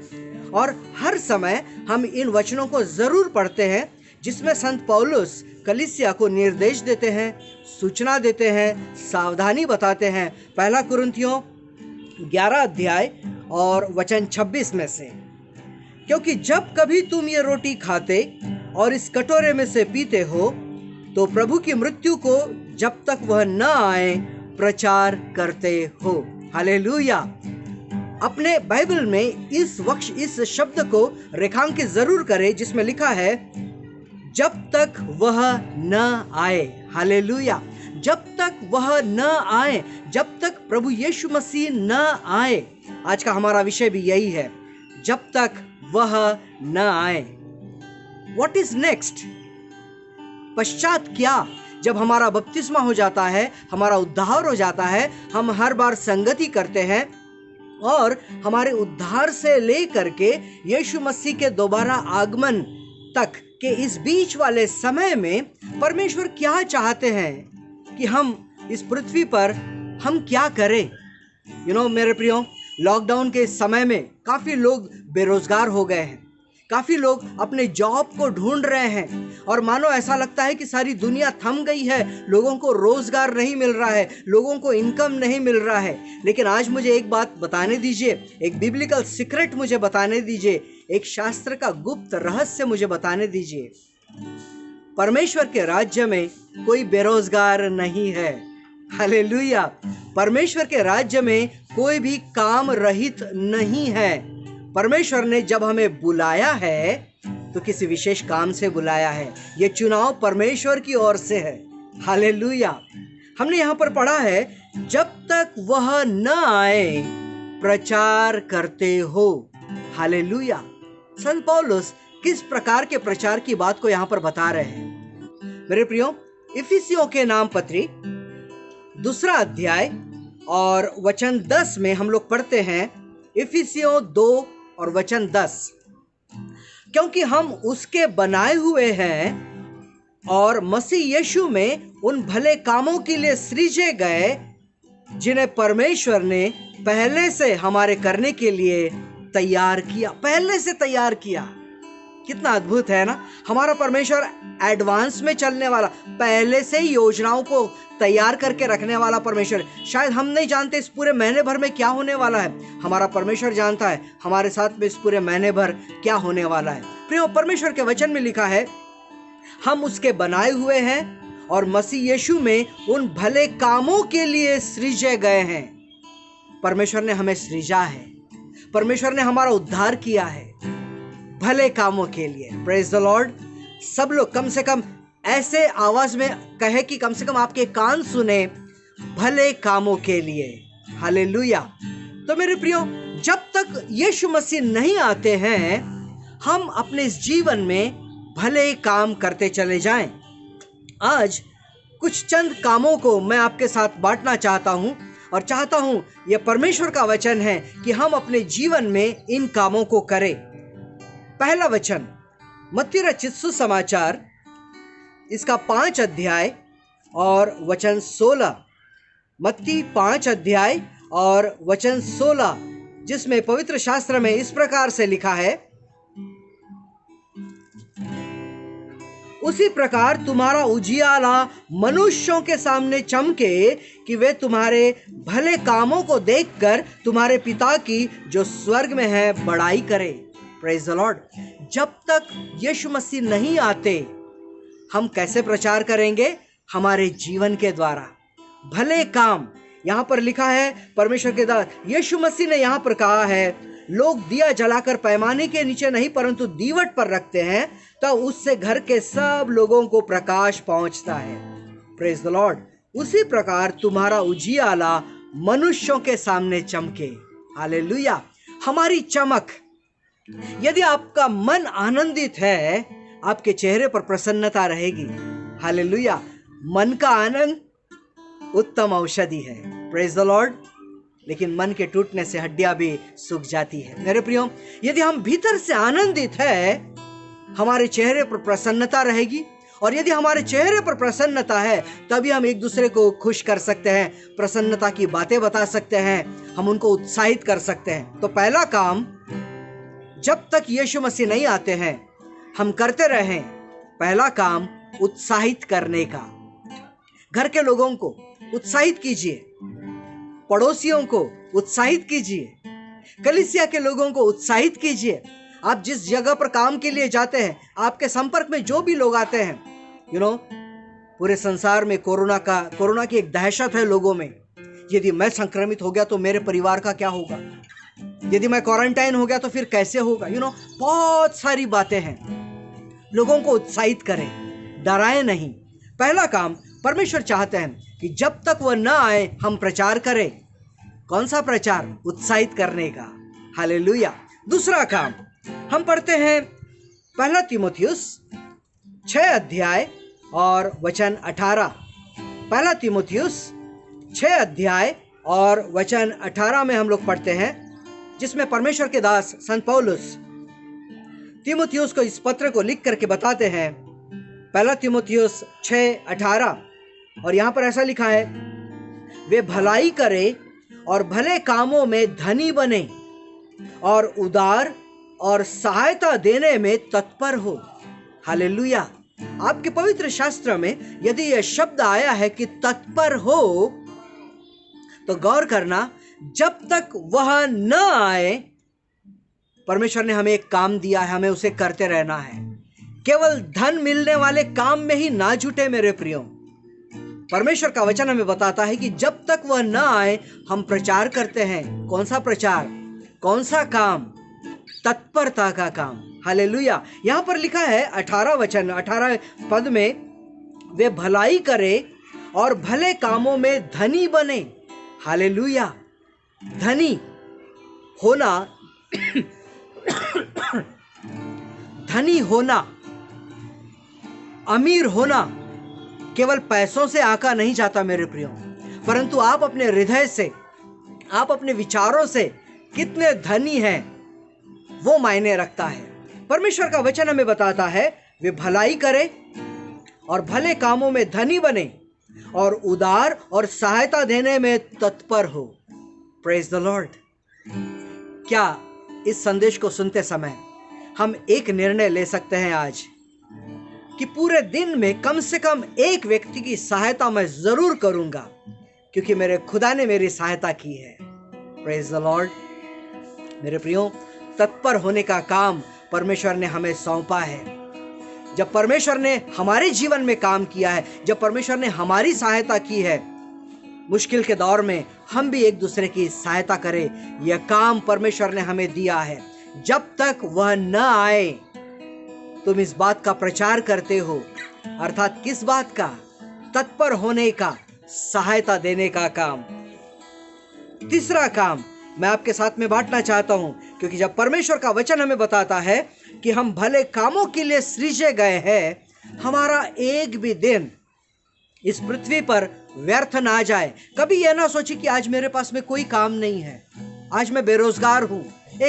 और हर समय हम इन वचनों को जरूर पढ़ते हैं जिसमें संत पौलुस कलीसिया को निर्देश देते हैं, सूचना देते हैं, सावधानी बताते हैं। पहला कुरिन्थियों 11 अध्याय और वचन 26 में से, क्योंकि जब कभी तुम ये रोटी खाते और इस कटोरे में से पीते हो, तो प्रभु की मृत्यु को जब तक वह न आए प्रचार करते हो। हालेलुया। अपने बाइबल में इस शब्द को रेखांकित जरूर करें जिसमें लिखा है जब तक वह न आए। हालेलुया। जब तक वह न आए, जब तक प्रभु यीशु मसीह न आए। आज का हमारा विषय भी यही है, जब तक वह न आए। What is next? पश्चात क्या? जब हमारा बपतिस्मा हो जाता है, हमारा उद्धार हो जाता है, हम हर बार संगति करते हैं, और हमारे उद्धार से लेकर के यीशु मसीह के दोबारा आगमन तक के इस बीच वाले समय में परमेश्वर क्या चाहते हैं कि हम इस पृथ्वी पर हम क्या करें। मेरे प्रियो, लॉकडाउन के समय में काफ़ी लोग बेरोजगार हो गए हैं, काफ़ी लोग अपने जॉब को ढूंढ रहे हैं, और मानो ऐसा लगता है कि सारी दुनिया थम गई है, लोगों को रोजगार नहीं मिल रहा है, लोगों को इनकम नहीं मिल रहा है। लेकिन आज मुझे एक बात बताने दीजिए, एक बिब्लिकल सीक्रेट मुझे बताने दीजिए, एक शास्त्र का गुप्त रहस्य मुझे बताने दीजिए। परमेश्वर के राज्य में कोई बेरोजगार नहीं है। हालेलुया। परमेश्वर के राज्य में कोई भी काम रहित नहीं है। परमेश्वर ने जब हमें बुलाया है तो किसी विशेष काम से बुलाया है। यह चुनाव परमेश्वर की ओर से है। हालेलुया। हमने यहाँ पर पढ़ा है, जब तक वह न आए प्रचार करते हो। हालेलुया। संत पौलुस किस प्रकार के प्रचार की बात को यहाँ पर बता रहे हैं? मेरे प्रियो, इफिसियों के नाम पत्री 2 अध्याय और वचन 10 में हम लोग पढ़ते हैं, इफिसियों 2 और वचन 10, क्योंकि हम उसके बनाए हुए हैं और मसीह यीशु में उन भले कामों के लिए सृजे गए जिन्हें परमेश्वर ने पहले से हमारे करने के लिए तैयार किया। पहले से तैयार किया। कितना अद्भुत है ना। हमारा परमेश्वर एडवांस में चलने वाला, पहले से ही योजनाओं को तैयार करके रखने वाला परमेश्वर। शायद हम नहीं जानते इस पूरे महीने भर में क्या होने वाला है, हमारा परमेश्वर जानता है हमारे साथ में इस पूरे महीने भर क्या होने वाला है। प्रियो, परमेश्वर के वचन में लिखा है, हम उसके बनाए हुए हैं और मसीह यीशु में उन भले कामों के लिए सृजे गए हैं। परमेश्वर ने हमें सृजा है, परमेश्वर ने हमारा उद्धार किया है भले कामों के लिए। Praise the Lord. सब लोग कम से कम ऐसे आवाज में कहे कि कम से कम आपके कान सुने, भले कामों के लिए। हालेलुया। तो मेरे प्रियो, जब तक यीशु मसीह नहीं आते हैं, हम अपने इस जीवन में भले काम करते चले जाएं। आज कुछ चंद कामों को मैं आपके साथ बांटना चाहता हूं, और चाहता हूं यह परमेश्वर का वचन है कि हम अपने जीवन में इन कामों को करें। पहला वचन, मत्ती रचित सुसमाचार इसका 5 अध्याय और वचन 16। मत्ती 5 अध्याय और वचन 16, जिसमें पवित्र शास्त्र में इस प्रकार से लिखा है, उसी प्रकार तुम्हारा उजियाला मनुष्यों के सामने चमके कि वे तुम्हारे भले कामों को देखकर तुम्हारे पिता की जो स्वर्ग में है बड़ाई करे। Praise the Lord. जब तक यीशु मसीह नहीं आते, हम कैसे प्रचार करेंगे? हमारे जीवन के द्वारा। भले काम, यहाँ पर लिखा है परमेश्वर के दास यीशु मसीह ने यहाँ पर कहा है, लोग दिया जलाकर पैमाने के नीचे नहीं परंतु दीवट पर रखते हैं, तो उससे घर के सब लोगों को प्रकाश पहुंचता है। Praise the Lord. उसी प्रकार तुम्हारा उजियाला मनुष्यों के सामने चमके। हालेलुया। हमारी चमक, यदि आपका मन आनंदित है, आपके चेहरे पर प्रसन्नता रहेगी। हालेलुया। मन का आनंद उत्तम औषधि है। Praise the Lord. लेकिन मन के टूटने से हड्डियां भी सूख जाती है। मेरे प्रियो, यदि हम भीतर से आनंदित है, हमारे चेहरे पर प्रसन्नता रहेगी, और यदि हमारे चेहरे पर प्रसन्नता है, तभी हम एक दूसरे को खुश कर सकते हैं, प्रसन्नता की बातें बता सकते हैं, हम उनको उत्साहित कर सकते हैं। तो पहला काम, जब तक यीशु मसीह नहीं आते हैं, हम करते रहें, पहला काम उत्साहित करने का। घर के लोगों को उत्साहित कीजिए, पड़ोसियों को उत्साहित कीजिए, कलीसिया के लोगों को उत्साहित कीजिए। आप जिस जगह पर काम के लिए जाते हैं, आपके संपर्क में जो भी लोग आते हैं, पूरे संसार में कोरोना की एक दहशत है लोगों में। यदि मैं संक्रमित हो गया तो मेरे परिवार का क्या होगा? यदि मैं क्वारंटाइन हो गया तो फिर कैसे होगा? बहुत सारी बातें हैं। लोगों को उत्साहित करें, डराएं नहीं। पहला काम परमेश्वर चाहते हैं कि जब तक वह न आए, हम प्रचार करें। कौन सा प्रचार? उत्साहित करने का। हालेलुया। दूसरा काम हम पढ़ते हैं पहला तीमुथियुस 6 अध्याय और वचन 18। पहला तीमुथियुस 6 अध्याय और वचन 18 में हम लोग पढ़ते हैं, जिसमें परमेश्वर के दास संत पौलुस तीमुथियुस को इस पत्र को लिख करके बताते हैं। पहला तीमुथियुस 6:18, और यहाँ पर ऐसा लिखा है, वे भलाई करे और भले कामों में धनी बने और उदार और सहायता देने में तत्पर हो। हालेलुया। आपके पवित्र शास्त्र में यदि यह शब्द आया है कि तत्पर हो, तो गौर करना, जब तक वह न आए, परमेश्वर ने हमें एक काम दिया है, हमें उसे करते रहना है। केवल धन मिलने वाले काम में ही ना जुटे मेरे प्रियो। परमेश्वर का वचन हमें बताता है कि जब तक वह न आए, हम प्रचार करते हैं। कौन सा प्रचार? कौन सा काम? तत्परता का काम। हालेलुया। यहाँ पर लिखा है 18 पद में, वे भलाई करे और भले कामों में धनी बने। हालेलुया। धनी होना धनी होना, अमीर होना केवल पैसों से आका नहीं जाता मेरे प्रियो, परंतु आप अपने हृदय से, आप अपने विचारों से कितने धनी हैं, वो मायने रखता है। परमेश्वर का वचन हमें बताता है, वे भलाई करे और भले कामों में धनी बने और उदार और सहायता देने में तत्पर हो। Praise the Lord. क्या इस संदेश को सुनते समय हम एक निर्णय ले सकते हैं आज कि पूरे दिन में कम से कम एक व्यक्ति की सहायता मैं जरूर करूंगा, क्योंकि मेरे खुदा ने मेरी सहायता की है। Praise the Lord. मेरे प्रियो, तत्पर होने का काम परमेश्वर ने हमें सौंपा है। जब परमेश्वर ने हमारे जीवन में काम किया है, जब परमेश्वर ने हमारी सहायता की है, मुश्किल के दौर में हम भी एक दूसरे की सहायता करें। यह काम परमेश्वर ने हमें दिया है। जब तक वह न आए, तुम इस बात का प्रचार करते हो। अर्थात किस बात का? तत्पर होने का, सहायता देने का काम। तीसरा काम मैं आपके साथ में बांटना चाहता हूं, क्योंकि जब परमेश्वर का वचन हमें बताता है कि हम भले कामों के लिए सृजे गए हैं, हमारा एक भी दिन इस पृथ्वी पर व्यर्थ ना जाए। कभी यह ना सोचे कि आज मेरे पास में कोई काम नहीं है, आज मैं बेरोजगार हूं।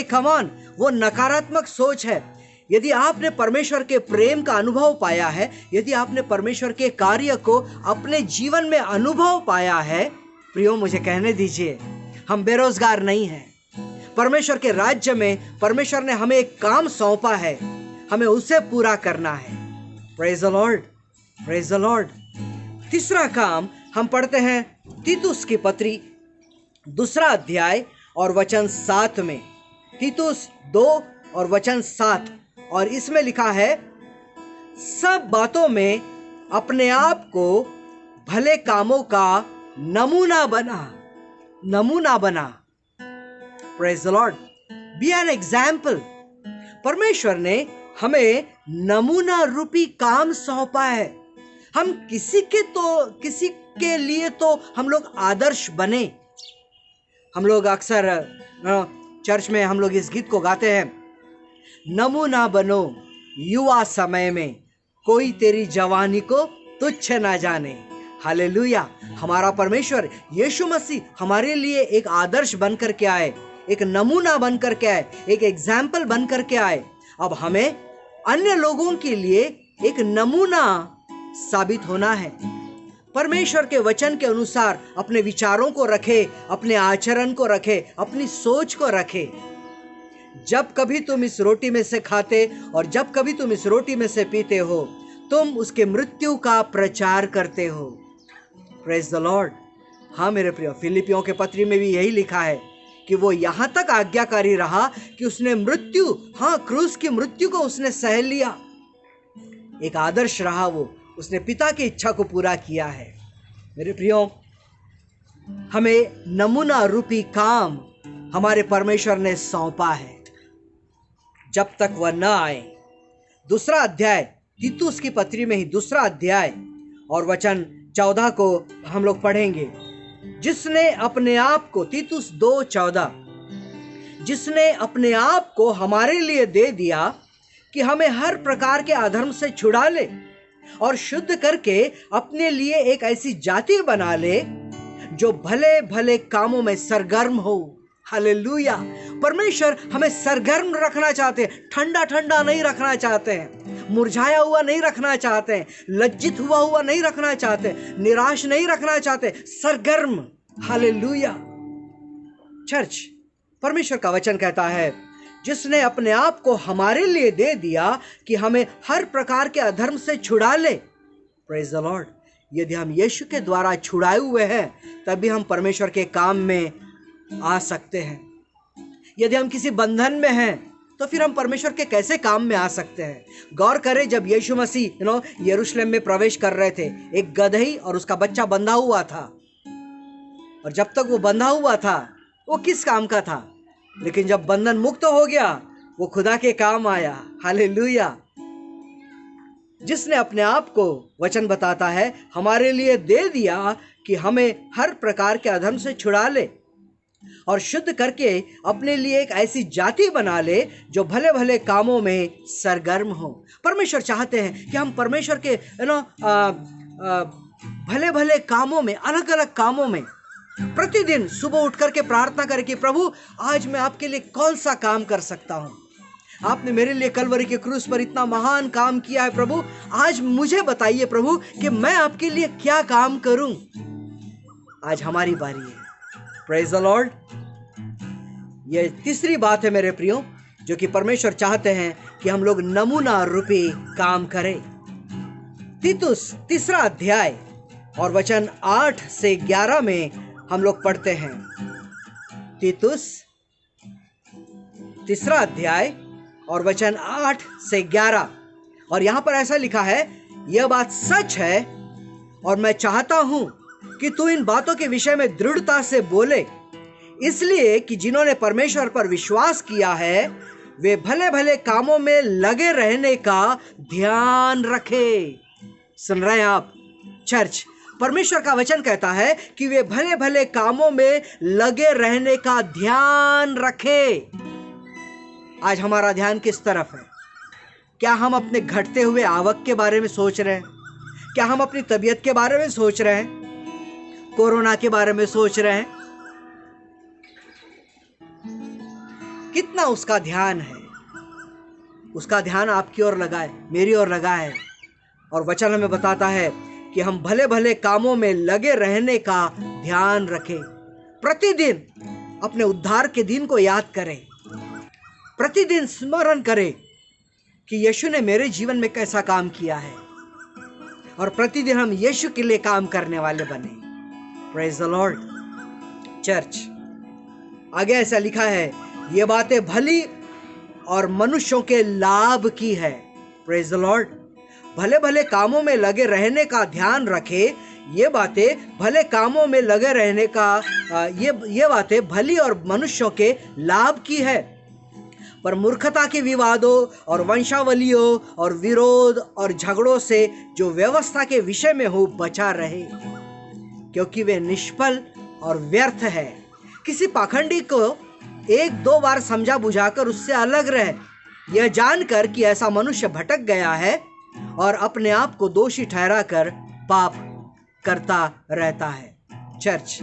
कम ऑन, वो नकारात्मक सोच है। यदि आपने परमेश्वर के प्रेम का अनुभव पाया है, यदि आपने परमेश्वर के कार्य को अपने जीवन में अनुभव पाया है, प्रियो मुझे कहने दीजिए, हम बेरोजगार नहीं हैं। परमेश्वर के राज्य में परमेश्वर ने हमें एक काम सौंपा है, हमें उसे पूरा करना है। Praise the Lord, praise the Lord. तीसरा काम हम पढ़ते हैं तीतुस की पत्री 2 अध्याय और वचन 7 में। तीतुस 2 और वचन 7, और इसमें लिखा है, सब बातों में अपने आप को भले कामों का नमूना बना। Praise the Lord. Be an example. परमेश्वर ने हमें नमूना रूपी काम सौंपा है। हम किसी के लिए तो हम लोग आदर्श बने। हम लोग अक्सर चर्च में हम लोग इस गीत को गाते हैं, नमूना बनो युवा समय में, कोई तेरी जवानी को तुच्छ ना जाने। हालेलुया। हमारा परमेश्वर यीशु मसीह हमारे लिए एक आदर्श बनकर के आए, एक नमूना बनकर के आए, एक एग्जाम्पल बनकर के आए। अब हमें अन्य लोगों के लिए एक नमूना साबित होना है। परमेश्वर के वचन के अनुसार अपने विचारों को रखे, अपने आचरण को रखे, अपनी सोच को रखे। जब कभी तुम इस रोटी में से खाते और जब कभी तुम इस रोटी में से पीते हो, तुम उसके मृत्यु का प्रचार करते हो। Praise the Lord. हाँ मेरे प्रिय, फिलिपियों के पत्री में भी यही लिखा है कि वो यहां तक आज्ञाकारी रहा कि उसने मृत्यु, हाँ क्रूस की मृत्यु को उसने सह लिया। एक आदर्श रहा वो, उसने पिता की इच्छा को पूरा किया है। मेरे प्रियो, हमें नमूना रूपी काम हमारे परमेश्वर ने सौंपा है जब तक वह न आए। दूसरा अध्याय तीतुस की पत्री में ही दूसरा अध्याय और वचन 14 को हम लोग पढ़ेंगे। जिसने अपने आप को, तीतुस 2:14, जिसने अपने आप को हमारे लिए दे दिया कि हमें हर प्रकार के अधर्म से छुड़ा ले और शुद्ध करके अपने लिए एक ऐसी जाति बना ले जो भले भले कामों में सरगर्म हो। हालेलुया। परमेश्वर हमें सरगर्म रखना चाहते हैं, ठंडा ठंडा नहीं रखना चाहते हैं, मुरझाया हुआ नहीं रखना चाहते हैं, लज्जित हुआ नहीं रखना चाहते, निराश नहीं रखना चाहते, सरगर्म। हालेलुया। चर्च, परमेश्वर का वचन कहता है, जिसने अपने आप को हमारे लिए दे दिया कि हमें हर प्रकार के अधर्म से छुड़ा ले। Praise the Lord. यदि हम यीशु के द्वारा छुड़ाए हुए हैं तभी हम परमेश्वर के काम में आ सकते हैं। यदि हम किसी बंधन में हैं तो फिर हम परमेश्वर के कैसे काम में आ सकते हैं? गौर करें, जब यीशु मसीह यरूशलेम में प्रवेश कर रहे थे, एक गदही और उसका बच्चा बंधा हुआ था, और जब तक वो बंधा हुआ था वो किस काम का था, लेकिन जब बंधन मुक्त हो गया वो खुदा के काम आया। हालेलुया। जिसने अपने आप को, वचन बताता है, हमारे लिए दे दिया कि हमें हर प्रकार के अधर्म से छुड़ा ले और शुद्ध करके अपने लिए एक ऐसी जाति बना ले जो भले भले कामों में सरगर्म हो। परमेश्वर चाहते हैं कि हम परमेश्वर के भले भले कामों में, अलग अलग कामों में प्रतिदिन सुबह उठ करके प्रार्थना करें कि प्रभु आज मैं आपके लिए कौन सा काम कर सकता हूँ। आपने मेरे लिए कलवरी के क्रूस पर इतना महान काम किया है प्रभु, आज मुझे बताइए प्रभु कि मैं आपके लिए क्या काम करूं। आज हमारी बारी है। Praise the Lord. यह तीसरी बात है मेरे प्रियो, जो कि परमेश्वर चाहते हैं कि हम लोग नमूना रूपी काम करें। तीतुस 3 अध्याय और वचन 8 से 11 में हम लोग पढ़ते हैं। तीतुस 3 अध्याय और वचन 8 से 11, और यहां पर ऐसा लिखा है, यह बात सच है और मैं चाहता हूं कि तू इन बातों के विषय में दृढ़ता से बोले, इसलिए कि जिन्होंने परमेश्वर पर विश्वास किया है वे भले भले कामों में लगे रहने का ध्यान रखे। सुन रहे हैं आप चर्च? परमेश्वर का वचन कहता है कि वे भले भले कामों में लगे रहने का ध्यान रखे। आज हमारा ध्यान किस तरफ है? क्या हम अपने घटते हुए आवक के बारे में सोच रहे हैं? क्या हम अपनी तबीयत के बारे में सोच रहे हैं? कोरोना के बारे में सोच रहे हैं? कितना उसका ध्यान है? उसका ध्यान आपकी ओर लगा है, मेरी ओर लगा है। और वचन हमें बताता है कि हम भले भले कामों में लगे रहने का ध्यान रखें। प्रतिदिन अपने उद्धार के दिन को याद करें, प्रतिदिन स्मरण करें कि यीशु ने मेरे जीवन में कैसा काम किया है, और प्रतिदिन हम यीशु के लिए काम करने वाले बने। Praise the Lord. चर्च, आगे ऐसा लिखा है, ये बातें भली और मनुष्यों के लाभ की है। Praise the Lord. भले भले कामों में लगे रहने का ध्यान रखे। ये बातें भले कामों में लगे रहने का ये बातें भली और मनुष्यों के लाभ की है, पर मूर्खता के विवादों और वंशावलियों और विरोध और झगड़ों से जो व्यवस्था के विषय में हो बचा रहे, क्योंकि वे निष्फल और व्यर्थ है। किसी पाखंडी को एक दो बार समझा बुझाकर उससे अलग रहे, यह जानकर कि ऐसा मनुष्य भटक गया है और अपने आप को दोषी ठहराकर पाप करता रहता है। चर्च,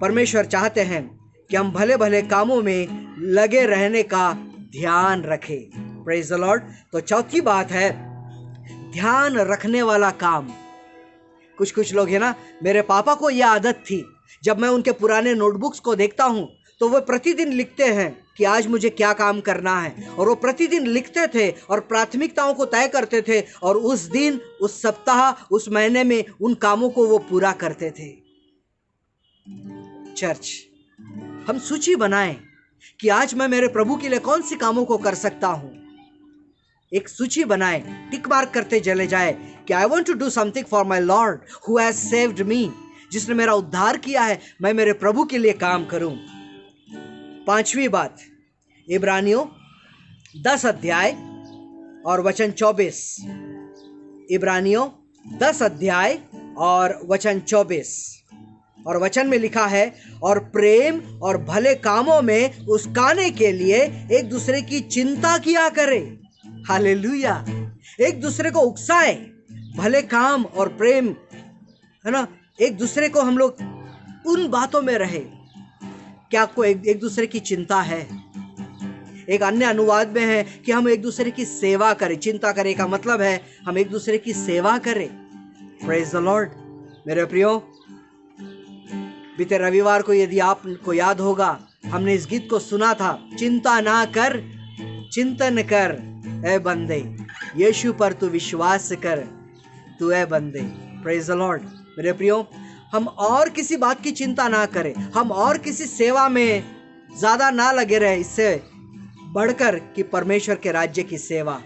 परमेश्वर चाहते हैं कि हम भले भले कामों में लगे रहने का ध्यान रखें। Praise the Lord. तो चौथी बात है ध्यान रखने वाला काम। कुछ लोग है ना, मेरे पापा को यह आदत थी, जब मैं उनके पुराने नोटबुक्स को देखता हूं तो वो प्रतिदिन लिखते हैं कि आज मुझे क्या काम करना है, और वो प्रतिदिन लिखते थे और प्राथमिकताओं को तय करते थे और उस दिन, उस सप्ताह, उस महीने में उन कामों को वो पूरा करते थे। चर्च, हम सूची बनाएं कि आज मैं मेरे प्रभु के लिए कौन सी कामों को कर सकता हूं। एक सूची बनाएं, टिक मार्क करते चले जाए कि I want to do something for my Lord who has saved me. जिसने मेरा उद्धार किया है, मैं मेरे प्रभु के लिए काम करूं। पांचवी बात, इब्रानियों 10 अध्याय और वचन 24। इब्रानियों 10 अध्याय और वचन 24। और वचन में लिखा है, और प्रेम और भले कामों में उस्काने के लिए एक दूसरे की चिंता किया करे। हालेलुया। एक दूसरे को उकसाए, भले काम और प्रेम, है ना, एक दूसरे को हम लोग उन बातों में रहे। क्या आपको एक दूसरे की चिंता है? एक अन्य अनुवाद में है कि हम एक दूसरे की सेवा करें। चिंता करें का मतलब है हम एक दूसरे की सेवा करें। Praise the Lord. मेरे प्रियो, बीते रविवार को यदि आपको याद होगा, हमने इस गीत को सुना था, चिंता ना कर चिंतन कर ए बंदे, यीशु पर तू विश्वास कर तू ए बंदे। Praise the Lord. मेरे प्रियो, हम और किसी बात की चिंता ना करें, हम और किसी सेवा में ज्यादा ना लगे रहे इससे बढ़कर कि परमेश्वर के राज्य की सेवा।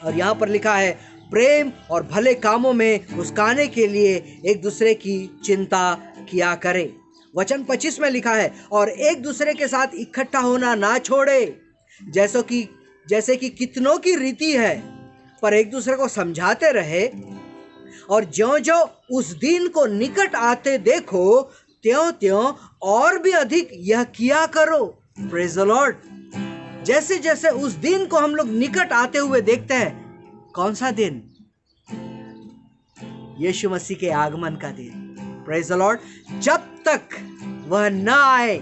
और यहाँ पर लिखा है, प्रेम और भले कामों में उस्काने के लिए एक दूसरे की चिंता किया करे। वचन 25 में लिखा है, और एक दूसरे के साथ इकट्ठा होना ना छोड़े, जैसे कि कितनों की रीति है, पर एक दूसरे को समझाते रहे, और ज्यों-ज्यों उस दिन को निकट आते देखो, त्यों-त्यों और भी अधिक यह किया करो। Praise the Lord. जैसे जैसे उस दिन को हम लोग निकट आते हुए देखते हैं, कौन सा दिन? यीशु मसीह के आगमन का दिन। Praise the Lord. जब तक वह ना आए,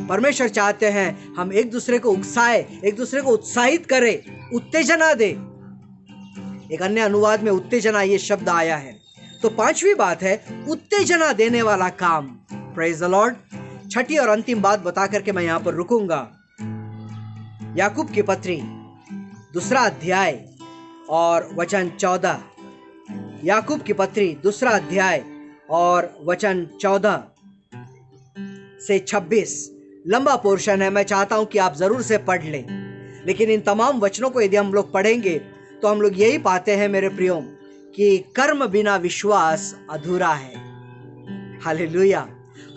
परमेश्वर चाहते हैं हम एक दूसरे को उकसाए, एक दूसरे को उत्साहित करें, उत्तेजना दे। एक अन्य अनुवाद में उत्तेजना ये शब्द आया है। तो पांचवी बात है उत्तेजना देने वाला काम। Praise the Lord. छठी और अंतिम बात बता करके मैं यहां पर रुकूंगा। याकूब की पत्री 2 अध्याय और वचन 14। याकूब की पत्री 2 अध्याय और वचन 14 से 26। लंबा पोर्शन है, मैं चाहता हूं कि आप जरूर से पढ़ लें, लेकिन इन तमाम वचनों को यदि हम लोग पढ़ेंगे तो हम लोग यही पाते हैं मेरे प्रियो कि कर्म बिना विश्वास अधूरा है। हालेलुया।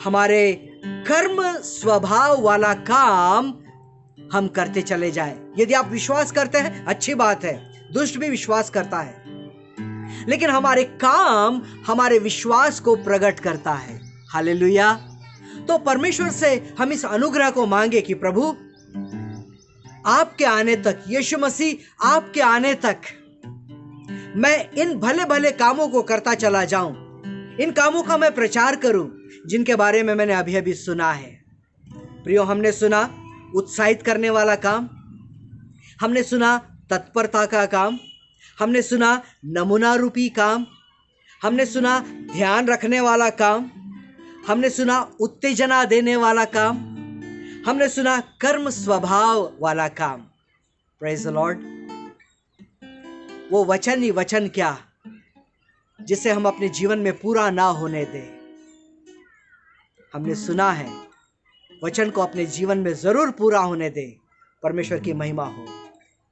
हमारे कर्म स्वभाव वाला काम हम करते चले जाएं। यदि आप विश्वास करते हैं, अच्छी बात है, दुष्ट भी विश्वास करता है, लेकिन हमारे काम हमारे विश्वास को प्रकट करता है। हालेलुया। तो परमेश्वर से हम इस अनुग्रह को मांगे कि प्रभु आपके आने तक, यीशु मसीह आपके आने तक मैं इन भले भले कामों को करता चला जाऊं, इन कामों का मैं प्रचार करूं जिनके बारे में मैंने अभी अभी सुना है। प्रियो, हमने सुना उत्साहित करने वाला काम, हमने सुना तत्परता का काम, हमने सुना नमूना रूपी काम, हमने सुना ध्यान रखने वाला काम, हमने सुना उत्तेजना देने वाला काम, हमने सुना कर्म स्वभाव वाला काम। Praise the Lord. वो वचन ही वचन क्या जिसे हम अपने जीवन में पूरा ना होने दें। हमने सुना है, वचन को अपने जीवन में जरूर पूरा होने दें। परमेश्वर की महिमा हो।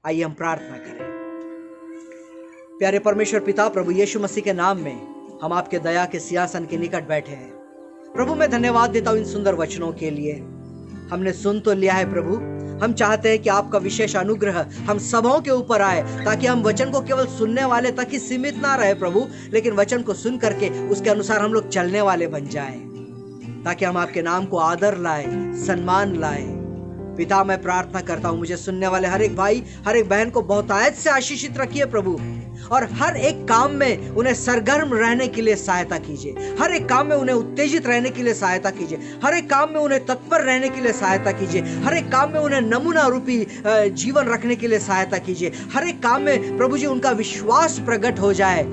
आइए हम प्रार्थना करें। प्यारे परमेश्वर पिता, प्रभु यीशु मसीह के नाम में हम आपके दया के सिंहासन के निकट बैठे हैं। प्रभु मैं धन्यवाद देता हूँ इन सुंदर वचनों के लिए। हमने सुन तो लिया है प्रभु, हम चाहते हैं कि आपका विशेष अनुग्रह हम सबों के ऊपर आए, ताकि हम वचन को केवल सुनने वाले तक ही सीमित ना रहे प्रभु, लेकिन वचन को सुन करके उसके अनुसार हम लोग चलने वाले बन जाए, ताकि हम आपके नाम को आदर लाए, सम्मान लाए। पिता मैं प्रार्थना करता हूँ, मुझे सुनने वाले हर एक भाई हर एक बहन को बहुतायत से आशीषित रखिए प्रभु, और हर एक काम में उन्हें सरगर्म रहने के लिए सहायता कीजिए, हर एक काम में उन्हें उत्तेजित रहने के लिए सहायता कीजिए, हर एक काम में उन्हें तत्पर रहने के लिए सहायता कीजिए, हर एक काम में उन्हें नमूना रूपी जीवन रखने के लिए सहायता कीजिए, हर एक काम में प्रभु जी उनका विश्वास प्रकट हो जाए।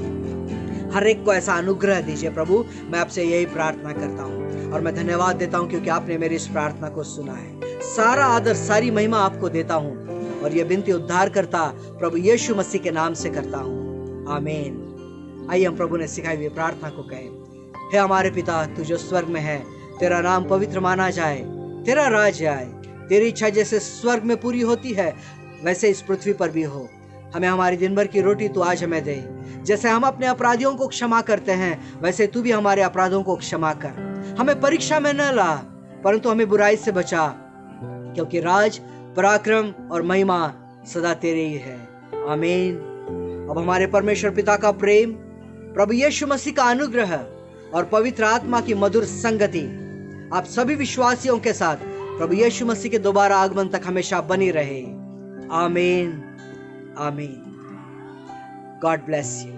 हर एक को ऐसा अनुग्रह दीजिए प्रभु, मैं आपसे यही प्रार्थना करता हूँ और मैं धन्यवाद देता हूँ क्योंकि आपने मेरी इस प्रार्थना को सुना है। सारा आदर सारी महिमा आपको देता हूँ और यह विनती उद्धार करता प्रभु यीशु मसीह के नाम से करता हूँ, आमीन। आइए हम प्रभु ने सिखाई हुई प्रार्थना को कहें। हे हमारे पिता, तू जो स्वर्ग में है, तेरा नाम पवित्र माना जाए, तेरा राज आए, तेरी इच्छा जैसे स्वर्ग में पूरी होती है वैसे इस पृथ्वी पर भी हो। हमें हमारी दिन भर की रोटी तू आज हमें दे, जैसे हम अपने अपराधियों को क्षमा करते हैं वैसे तू भी हमारे अपराधों को क्षमा कर। हमें परीक्षा में न ला, परंतु हमें बुराई से बचा, क्योंकि राज, पराक्रम और महिमा सदा तेरे ही है, आमीन। अब हमारे परमेश्वर पिता का प्रेम, प्रभु यीशु मसीह का अनुग्रह और पवित्र आत्मा की मधुर संगति आप सभी विश्वासियों के साथ प्रभु यीशु मसीह के दोबारा आगमन तक हमेशा बनी रहे, आमीन, आमीन। God bless you.